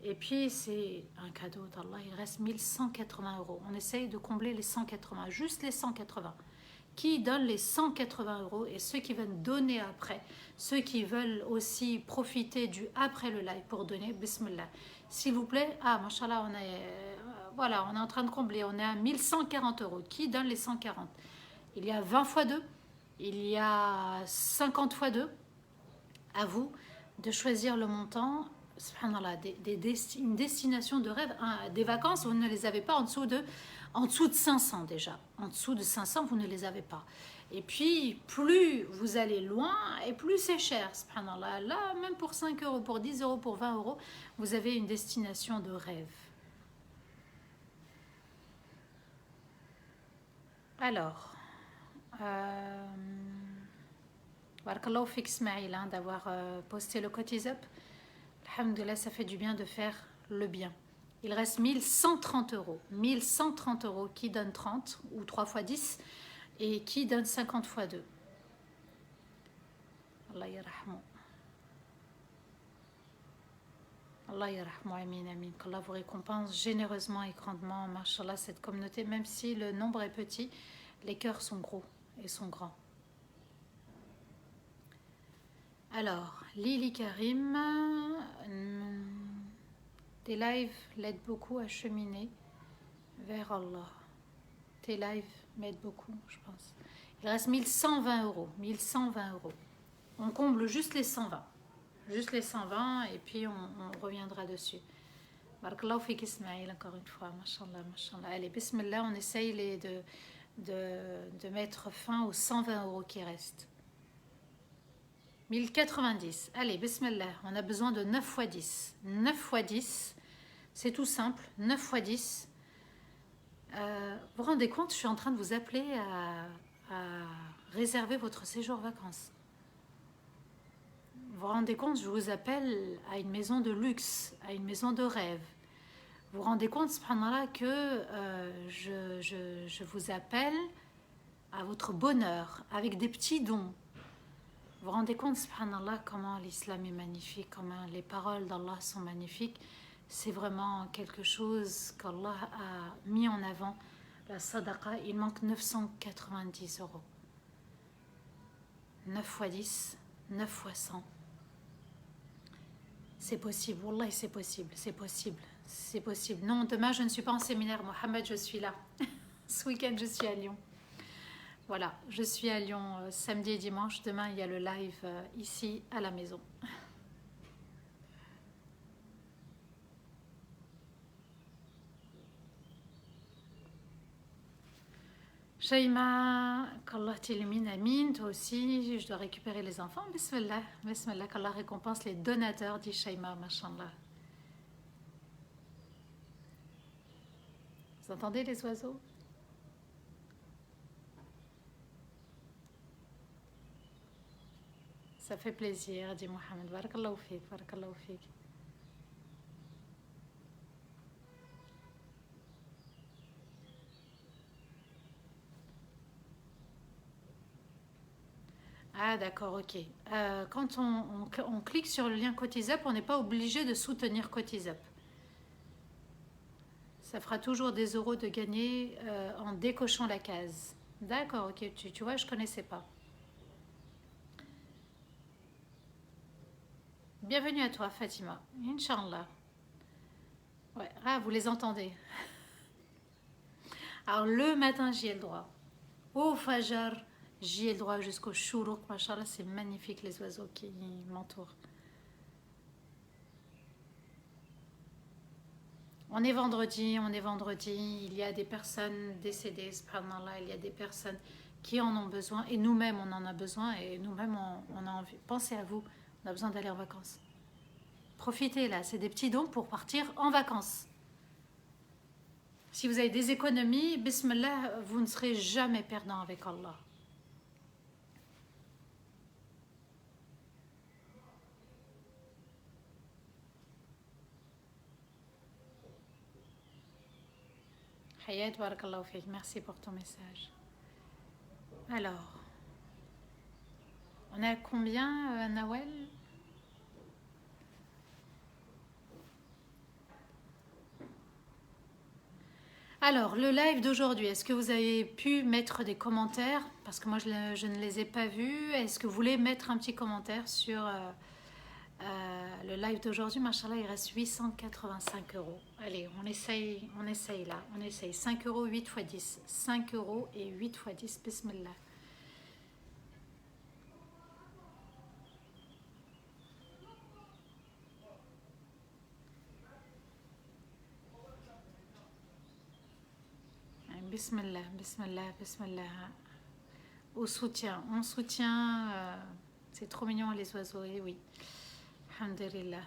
Speaker 1: Et puis c'est un cadeau d'Allah. Il reste 1180 euros. On essaye de combler les 180, juste les 180. Qui donne les 180 euros, et ceux qui veulent donner après, ceux qui veulent aussi profiter du après le live pour donner, bismillah. S'il vous plaît, mashallah, voilà, on est en train de combler, on est à 1140 euros. Qui donne les 140? Il y a 20 fois 2, il y a 50 fois 2. À vous de choisir le montant. Subhanallah, une destination de rêve, des vacances, vous ne les avez pas en dessous de 500 déjà. En dessous de 500, vous ne les avez pas. Et puis, plus vous allez loin, et plus c'est cher, subhanallah. Là, même pour 5 euros, pour 10 euros, pour 20 euros, vous avez une destination de rêve. Alors, barakallahu fik Ismaïl, d'avoir posté le Cotizeup. Alhamdulillah, ça fait du bien de faire le bien. Il reste 1130 euros. 1130 euros qui donne 30 ou 3 fois 10 et qui donne 50 fois 2. Allah yarahmou. Allah yarahmou, amin, amin. Qu'Allah vous récompense généreusement et grandement, mashallah, cette communauté. Même si le nombre est petit, les cœurs sont gros et sont grands. Alors, Lili Karim, tes lives l'aident beaucoup à cheminer vers Allah. Tes lives m'aident beaucoup, je pense. Il reste 1120 euros. 1120 euros. On comble juste les 120. Juste les 120 et puis on reviendra dessus. Barakallahu fik Ismaïl, encore une fois. Mashallah, mashallah. Allez, bismillah, on essaye de mettre fin aux 120 euros qui restent. 1090. Allez, bismillah, on a besoin de 9 fois 10. 9 fois 10, c'est tout simple. 9 fois 10. Vous vous rendez compte, je suis en train de vous appeler à réserver votre séjour vacances. Vous vous rendez compte, je vous appelle à une maison de luxe, à une maison de rêve. Vous vous rendez compte, subhanallah, que je vous appelle à votre bonheur, avec des petits dons. Vous vous rendez compte, subhanallah, comment l'islam est magnifique, comment les paroles d'Allah sont magnifiques. C'est vraiment quelque chose qu'Allah a mis en avant. La sadaqa, il manque 990 euros. 9 fois 10, 9 fois 100. C'est possible, Wallah, c'est possible, c'est possible, c'est possible. Non, demain je ne suis pas en séminaire, Mohamed, je suis là. Ce week-end, je suis à Lyon. Voilà, je suis à Lyon samedi et dimanche. Demain, il y a le live ici à la maison. Shaima, qu'Allah t'illumine, amin. Toi aussi, je dois récupérer les enfants. Bismillah, bismillah, qu'Allah récompense les donateurs, dit Shaima, mashallah. entendez les oiseaux? Ça fait plaisir, dit Mohamed. Barakallahu fik, barakallahu fik. Ah d'accord, ok. Quand on clique sur le lien CotisUp, on n'est pas obligé de soutenir CotisUp. Ça fera toujours des euros de gagner en décochant la case. D'accord, ok, tu vois, je ne connaissais pas. Bienvenue à toi, Fatima. Inch'Allah. Ouais. Ah, vous les entendez. Alors, le matin, j'y ai le droit. Au Fajr, j'y ai le droit jusqu'au Shourouk. Machallah, c'est magnifique les oiseaux qui m'entourent. On est vendredi. Il y a des personnes décédées, subhanallah. Il y a des personnes qui en ont besoin. Et nous-mêmes, on en a besoin. Et nous-mêmes, on a envie. Pensez à vous. On a besoin d'aller en vacances. Profitez là. C'est des petits dons pour partir en vacances. Si vous avez des économies, bismillah, vous ne serez jamais perdant avec Allah. Hayat, barakallahu fik. Merci pour ton message. Alors, on est à combien, Nawel? Alors, le live d'aujourd'hui, est-ce que vous avez pu mettre des commentaires? Parce que moi, je ne les ai pas vus. Est-ce que vous voulez mettre un petit commentaire sur le live d'aujourd'hui? Machallah, il reste 885 euros. Allez, on essaye là. On essaye 5 euros, 8 x 10. 5 euros et 8 x 10. Bismillah. Bismillah, bismillah, bismillah. On soutient. C'est trop mignon les oiseaux, et oui. Alhamdulillah.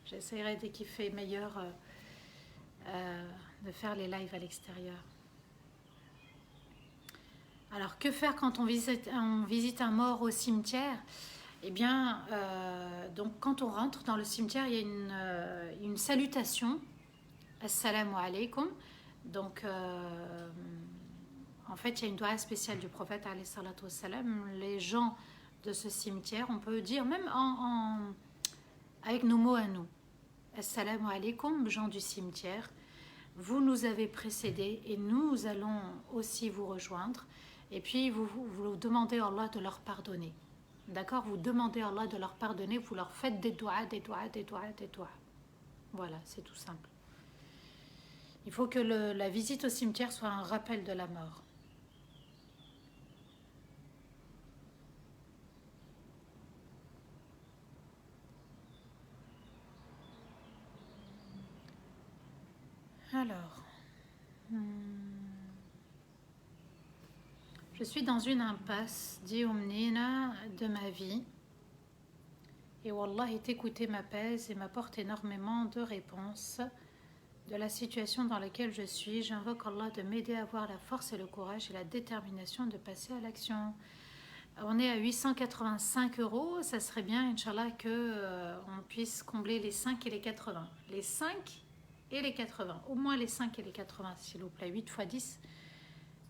Speaker 1: J'essaierai dès qu'il fait meilleur de faire les lives à l'extérieur. Alors, que faire quand on visite un mort au cimetière? Eh bien, donc quand on rentre dans le cimetière, il y a une salutation. Assalamu alaikum. Donc, en fait, il y a une doua spéciale du prophète, alayhi salatu wassalam. Les gens de ce cimetière, on peut dire, même avec nos mots à nous. Assalamu alaikum, gens du cimetière. Vous nous avez précédés et nous allons aussi vous rejoindre. Et puis, vous demandez à Allah de leur pardonner. D'accord? Vous demandez à Allah de leur pardonner. Vous leur faites des doigts, des doigts, des doigts, des doigts. Voilà, c'est tout simple. Il faut que la visite au cimetière soit un rappel de la mort. Alors, je suis dans une impasse, dit Omnina, de ma vie. Et Wallah, t'écouter m'apaise et m'apporte énormément de réponses de la situation dans laquelle je suis. J'invoque Allah de m'aider à avoir la force et le courage et la détermination de passer à l'action. On est à 885 euros. Ça serait bien, Inch'Allah, qu'on puisse combler les 5 et les 80. Les 5 et les 80. Au moins les 5 et les 80, s'il vous plaît. 8 x 10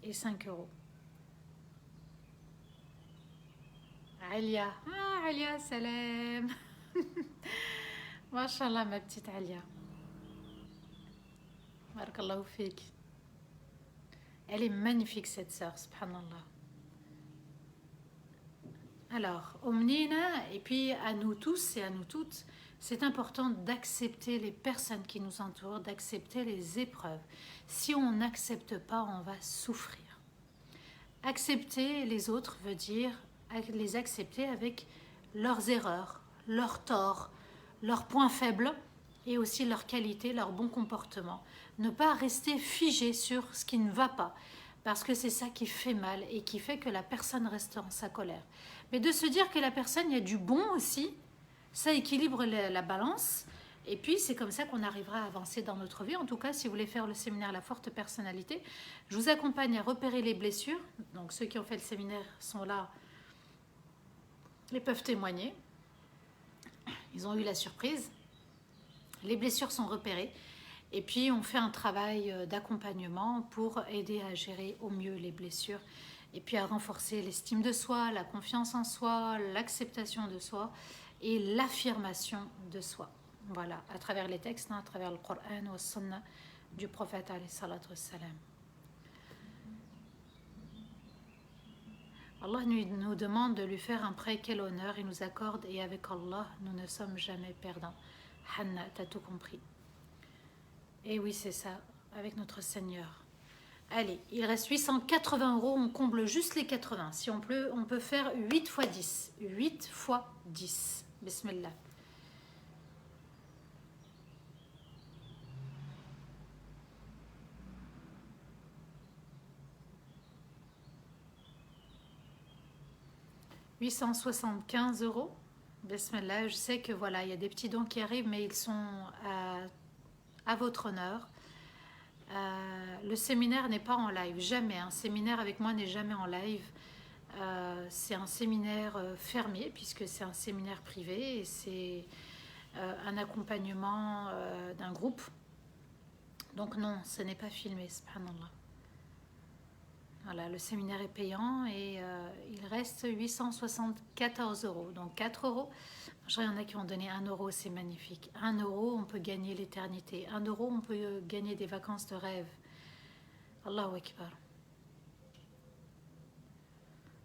Speaker 1: et 5 euros. Alia. Ah, Alia, salam. Mashallah, ma petite Alia. Barakallahu fik. Elle est magnifique cette sœur, subhanallah. Alors, Omnina, et puis à nous tous et à nous toutes, c'est important d'accepter les personnes qui nous entourent, d'accepter les épreuves. Si on n'accepte pas, on va souffrir. Accepter les autres veut dire les accepter avec leurs erreurs, leurs torts, leurs points faibles et aussi leurs qualités, leur bon comportement. Ne pas rester figé sur ce qui ne va pas, parce que c'est ça qui fait mal et qui fait que la personne reste en sa colère. Mais de se dire que la personne, il y a du bon aussi, ça équilibre la balance Et puis, c'est comme ça qu'on arrivera à avancer dans notre vie. En tout cas, si vous voulez faire le séminaire La Forte Personnalité, je vous accompagne à repérer les blessures. Donc, ceux qui ont fait le séminaire sont là et peuvent témoigner. Ils ont eu la surprise. Les blessures sont repérées. Et puis, on fait un travail d'accompagnement pour aider à gérer au mieux les blessures. Et puis, à renforcer l'estime de soi, la confiance en soi, l'acceptation de soi et l'affirmation de soi. Voilà, à travers les textes, à travers le Coran ou le Sunna du prophète alayhi salatu wassalam. Allah nous demande de lui faire un prêt, quel honneur il nous accorde, et avec Allah, nous ne sommes jamais perdants. Hanna, t'as tout compris. Et oui, c'est ça, avec notre Seigneur. Allez, il reste 880 €, on comble juste les 80. Si on peut faire 8 fois 10. 8 fois 10. Bismillah. « 875 €. Bismillah, je sais que voilà, il y a des petits dons qui arrivent, mais ils sont à votre honneur. Le séminaire n'est pas en live, jamais. Un séminaire avec moi n'est jamais en live. C'est un séminaire fermé, puisque c'est un séminaire privé et c'est un accompagnement d'un groupe. Donc non, ce n'est pas filmé, subhanallah. Voilà, le séminaire est payant et il reste 874 €, donc 4 €. Il y en a qui ont donné 1 €, c'est magnifique. 1 €, on peut gagner l'éternité. 1 €, on peut gagner des vacances de rêve. Allahu Akbar.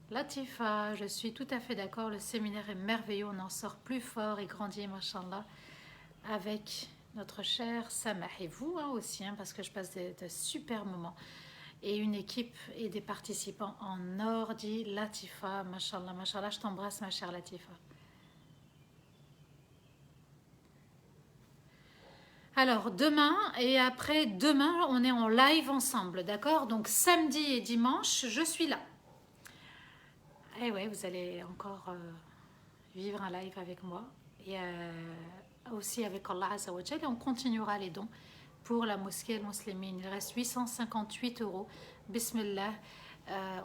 Speaker 1: Latifa, je suis tout à fait d'accord, le séminaire est merveilleux, on en sort plus fort et grandi, mashallah, avec notre cher Samah. Et vous aussi, parce que je passe de super moments. Et une équipe et des participants en ordi. Latifa, mashallah, mashallah, je t'embrasse ma chère Latifa. Alors demain et après demain, on est en live ensemble, d'accord? Donc samedi et dimanche, je suis là. Et ouais, vous allez encore vivre un live avec moi et aussi avec Allah Azza wa Jal. Et on continuera les dons pour la mosquée al-Muslimine. Il reste 858 €. Bismillah,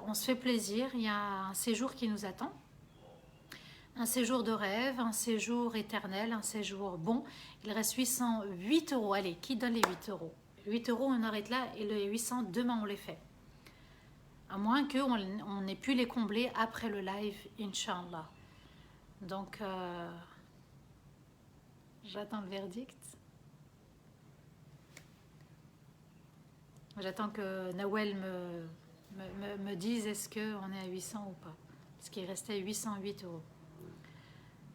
Speaker 1: on se fait plaisir. Il y a un séjour qui nous attend. Un séjour de rêve, un séjour éternel, un séjour bon. Il reste 808 €. Allez, qui donne les 8 €? 8 €, on arrête là et les 800, demain on les fait. À moins qu'on ait pu les combler après le live, Inch'Allah. Donc, j'attends le verdict. J'attends que Nawel me dise est-ce qu'on est à 800 ou pas. Parce qu'il restait 808 €.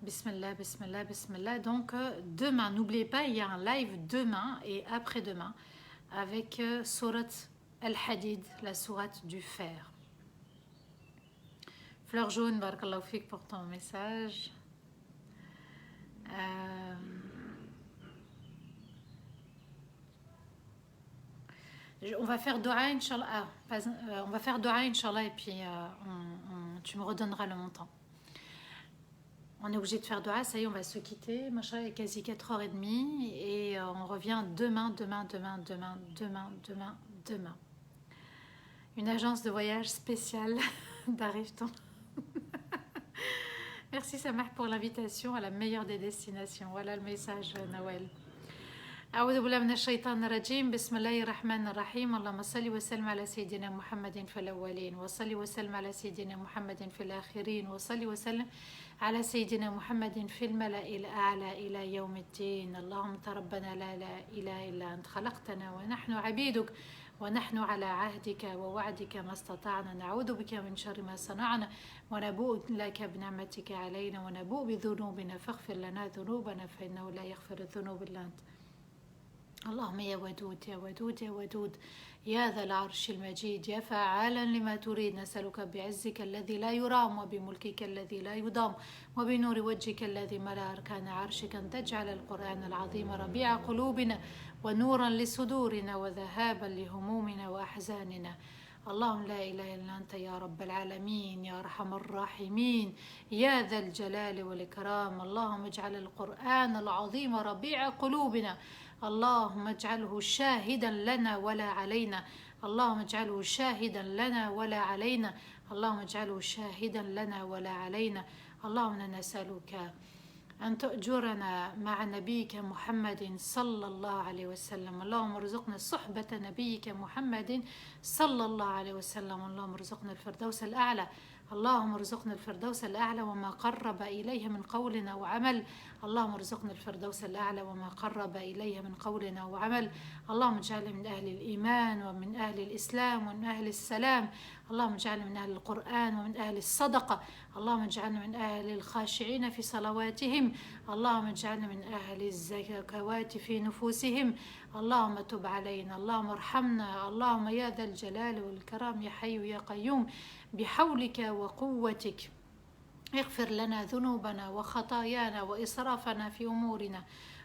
Speaker 1: Bismillah, bismillah, bismillah. Donc, demain, n'oubliez pas, il y a un live demain et après-demain avec Sourate Al-Hadid, la sourate du fer. Fleur jaune, barakallahu fik pour ton message. On va faire Dua, Inch'Allah. On va faire Dua, Inch'Allah, et puis tu me redonneras le montant. On est obligé de faire Dua, ça y est, on va se quitter. Machin, il est quasi 4h30 et on revient demain. Une agence de voyage spéciale d'Arifton. Merci Samah pour l'invitation à la meilleure des destinations. Voilà le message, Nawel. أعوذ بالله من الشيطان الرجيم بسم الله الرحمن الرحيم اللهم صل وسلم على سيدنا محمد في الأولين وصل وسلم على سيدنا محمد في الآخرين وصل وسلم على سيدنا محمد في الملأ الأعلى إلى يوم الدين اللهم ربنا لا إله إلا أنت خلقتنا ونحن عبيدك ونحن على عهدك ووعدك ما استطعنا نعوذ بك من شر ما صنعنا ونبوء لك بنعمتك علينا ونبوء بذنوبنا فاغفر لنا ذنوبنا فإنه لا يغفر الذنوب إلا أنت اللهم يا ودود يا ودود يا ودود يا ذا العرش المجيد يا فعالا لما تريد نسألك بعزك الذي لا يرام وبملكك الذي لا يضام وبنور وجهك الذي ملأ أركان عرشك أن تجعل القرآن العظيم ربيع قلوبنا ونورا لصدورنا وذهابا لهمومنا وأحزاننا اللهم لا إله إلا أنت يا رب العالمين يا أرحم الراحمين يا ذا الجلال والإكرام. اللهم اجعل القرآن العظيم ربيع قلوبنا، اللهم اجعله شاهدا لنا ولا علينا، اللهم اجعله شاهدا لنا ولا علينا، اللهم اجعله شاهدا لنا ولا علينا. اللهم نسألك أن تؤجرنا مع نبيك محمد صلى الله عليه وسلم. اللهم ارزقنا صحبة نبيك محمد صلى الله عليه وسلم. اللهم ارزقنا الفردوس الأعلى، اللهم ارزقنا الفردوس الأعلى وما قرب إليه من قول أو عمل. اللهم ارزقنا الفردوس الأعلى وما قرب إليه من قول أو عمل. اللهم اجعلنا من أهل الإيمان ومن أهل الإسلام ومن أهل السلام. اللهم اجعلنا من أهل القرآن ومن أهل الصدقة. اللهم اجعلنا من أهل الخاشعين في صلواتهم. اللهم اجعلنا من أهل الزكوات في نفوسهم. اللهم تب علينا، اللهم ارحمنا، اللهم يا ذا الجلال والكرام يا حي يا قيوم بحولك وقوتك اغفر لنا ذنوبنا وخطايانا وإسرافنا في أمورنا.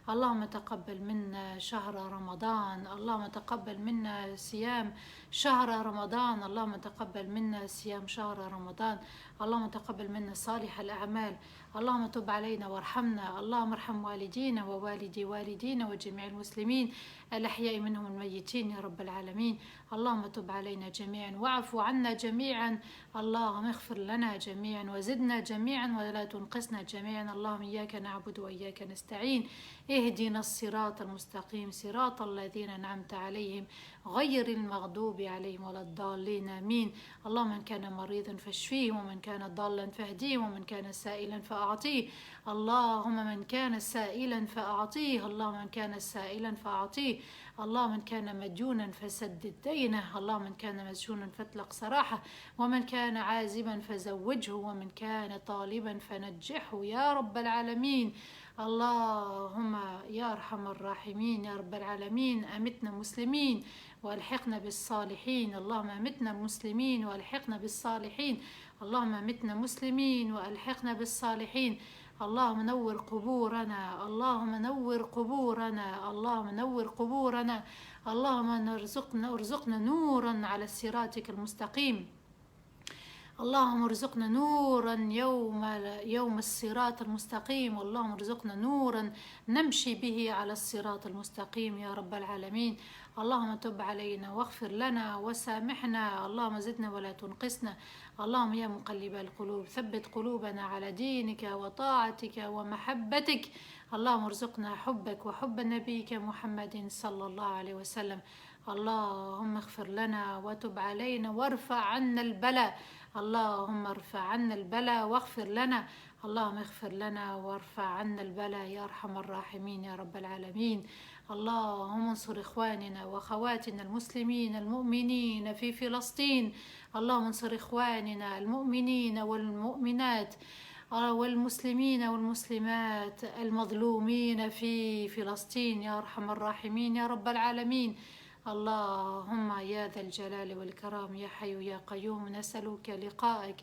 Speaker 1: اللهم تقبل منا شهر رمضان، اللهم تقبل منا صيام شهر رمضان، اللهم تقبل منا صيام شهر رمضان، اللهم تقبل منا صالح الأعمال. اللهم تب علينا وارحمنا، اللهم ارحم والدينا ووالدي والدينا وجميع المسلمين الأحياء منهم الميتين يا رب العالمين. اللهم تب علينا جميعا واعف عنا جميعا، اللهم اغفر لنا جميعا وزدنا جميعا ولا تنقصنا جميعا. اللهم إياك نعبد وإياك نستعين، اهدنا الصراط المستقيم صراط الذين أنعمت عليهم غير المغضوب عليهم ولا الضالين آمين. اللهم من كان مريضا فاشفيه، ومن كان ضالا فاهديه، ومن كان سائلا فأعطيه. اللهم من كان سائلا فأعطيه، اللهم من كان سائلا فأعطيه. اللهم من كان مديونا فسدد دينه، اللهم من كان مسجونا فاطلق سراحه، ومن كان عازبا فزوجه، ومن كان طالبا فنجحه يا رب العالمين. اللهم يا أرحم الراحمين يا رب العالمين أمتنا مسلمين والحقنا بالصالحين. اللهم أمتنا مسلمين والحقنا بالصالحين، اللهم أمتنا مسلمين والحقنا بالصالحين. اللهم نور قبورنا، اللهم نور قبورنا، اللهم نور قبورنا، اللهم ارزقنا نورا على صراطك المستقيم. اللهم ارزقنا نورا يوم الصراط المستقيم، اللهم ارزقنا نورا نمشي به على الصراط المستقيم يا رب العالمين. اللهم تب علينا واغفر لنا وسامحنا، اللهم زدنا ولا تنقصنا. اللهم يا مقلب القلوب ثبت قلوبنا على دينك وطاعتك ومحبتك. اللهم ارزقنا حبك وحب نبيك محمد صلى الله عليه وسلم. اللهم اغفر لنا وتب علينا وارفع عنا البلاء، اللهم ارفع عنا البلاء واغفر لنا، اللهم اغفر لنا وارفع عنا البلاء يا أرحم الراحمين يا رب العالمين. اللهم انصر إخواننا وأخواتنا المسلمين المؤمنين في فلسطين، اللهم انصر إخواننا المؤمنين والمؤمنات والمسلمين والمسلمات المظلومين في فلسطين يا أرحم الراحمين يا رب العالمين. اللهم يا ذا الجلال والكرام يا حي يا قيوم نسألك لقائك،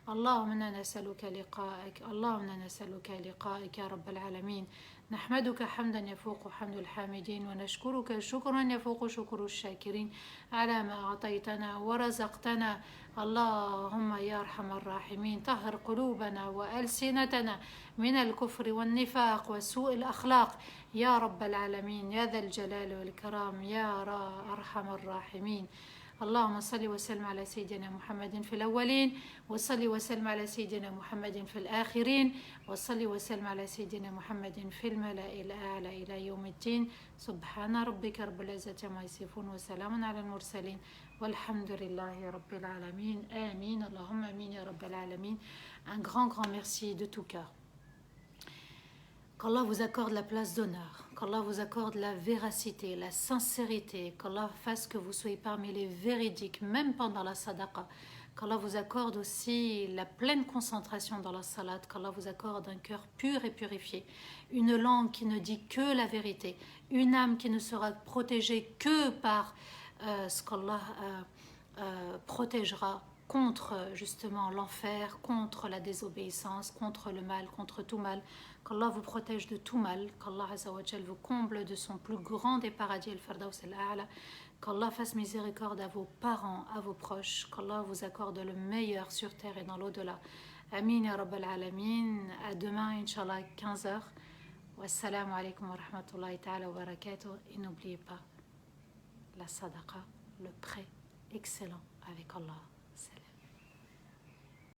Speaker 1: اللهم إنا نسألك لقائك، اللهم إنا نسألك لقائك يا رب العالمين. نحمدك حمدا يفوق حمد الحامدين، ونشكرك شكرا يفوق شكر الشاكرين على ما أعطيتنا ورزقتنا. اللهم يا أرحم الراحمين طهر قلوبنا وألسنتنا من الكفر والنفاق وسوء الأخلاق يا رب العالمين يا ذا الجلال والكرام يا أرحم الراحمين. اللهم صل وسلم على سيدنا محمد في الأولين، وصل وسلم على سيدنا محمد في الآخرين، وصل وسلم على سيدنا محمد في الملأ الأعلى إلى يوم الدين. سبحان ربك رب العزة عما يصفون وسلام على المرسلين والحمد لله رب العالمين آمين. اللهم آمين يا رب العالمين. Un grand merci de tout cœur. Qu'Allah vous accorde la place d'honneur, qu'Allah vous accorde la véracité, la sincérité, qu'Allah fasse que vous soyez parmi les véridiques, même pendant la sadaqa, qu'Allah vous accorde aussi la pleine concentration dans la salat, qu'Allah vous accorde un cœur pur et purifié, une langue qui ne dit que la vérité, une âme qui ne sera protégée que par ce qu'Allah protégera contre justement l'enfer, contre la désobéissance, contre le mal, contre tout mal. Qu'Allah vous protège de tout mal, qu'Allah Azza wa Jal vous comble de son plus grand des paradis, al-Firdaus al-A'la, Qu'Allah fasse miséricorde à vos parents, à vos proches. Qu'Allah vous accorde le meilleur sur terre et dans l'au-delà. Amin ya Rabbal Alamin. À demain, Inch'Allah, 15h. Wassalamu alaikum wa rahmatullahi ta'ala wa barakatuh. Et n'oubliez pas la sadaqa, le prêt excellent avec Allah.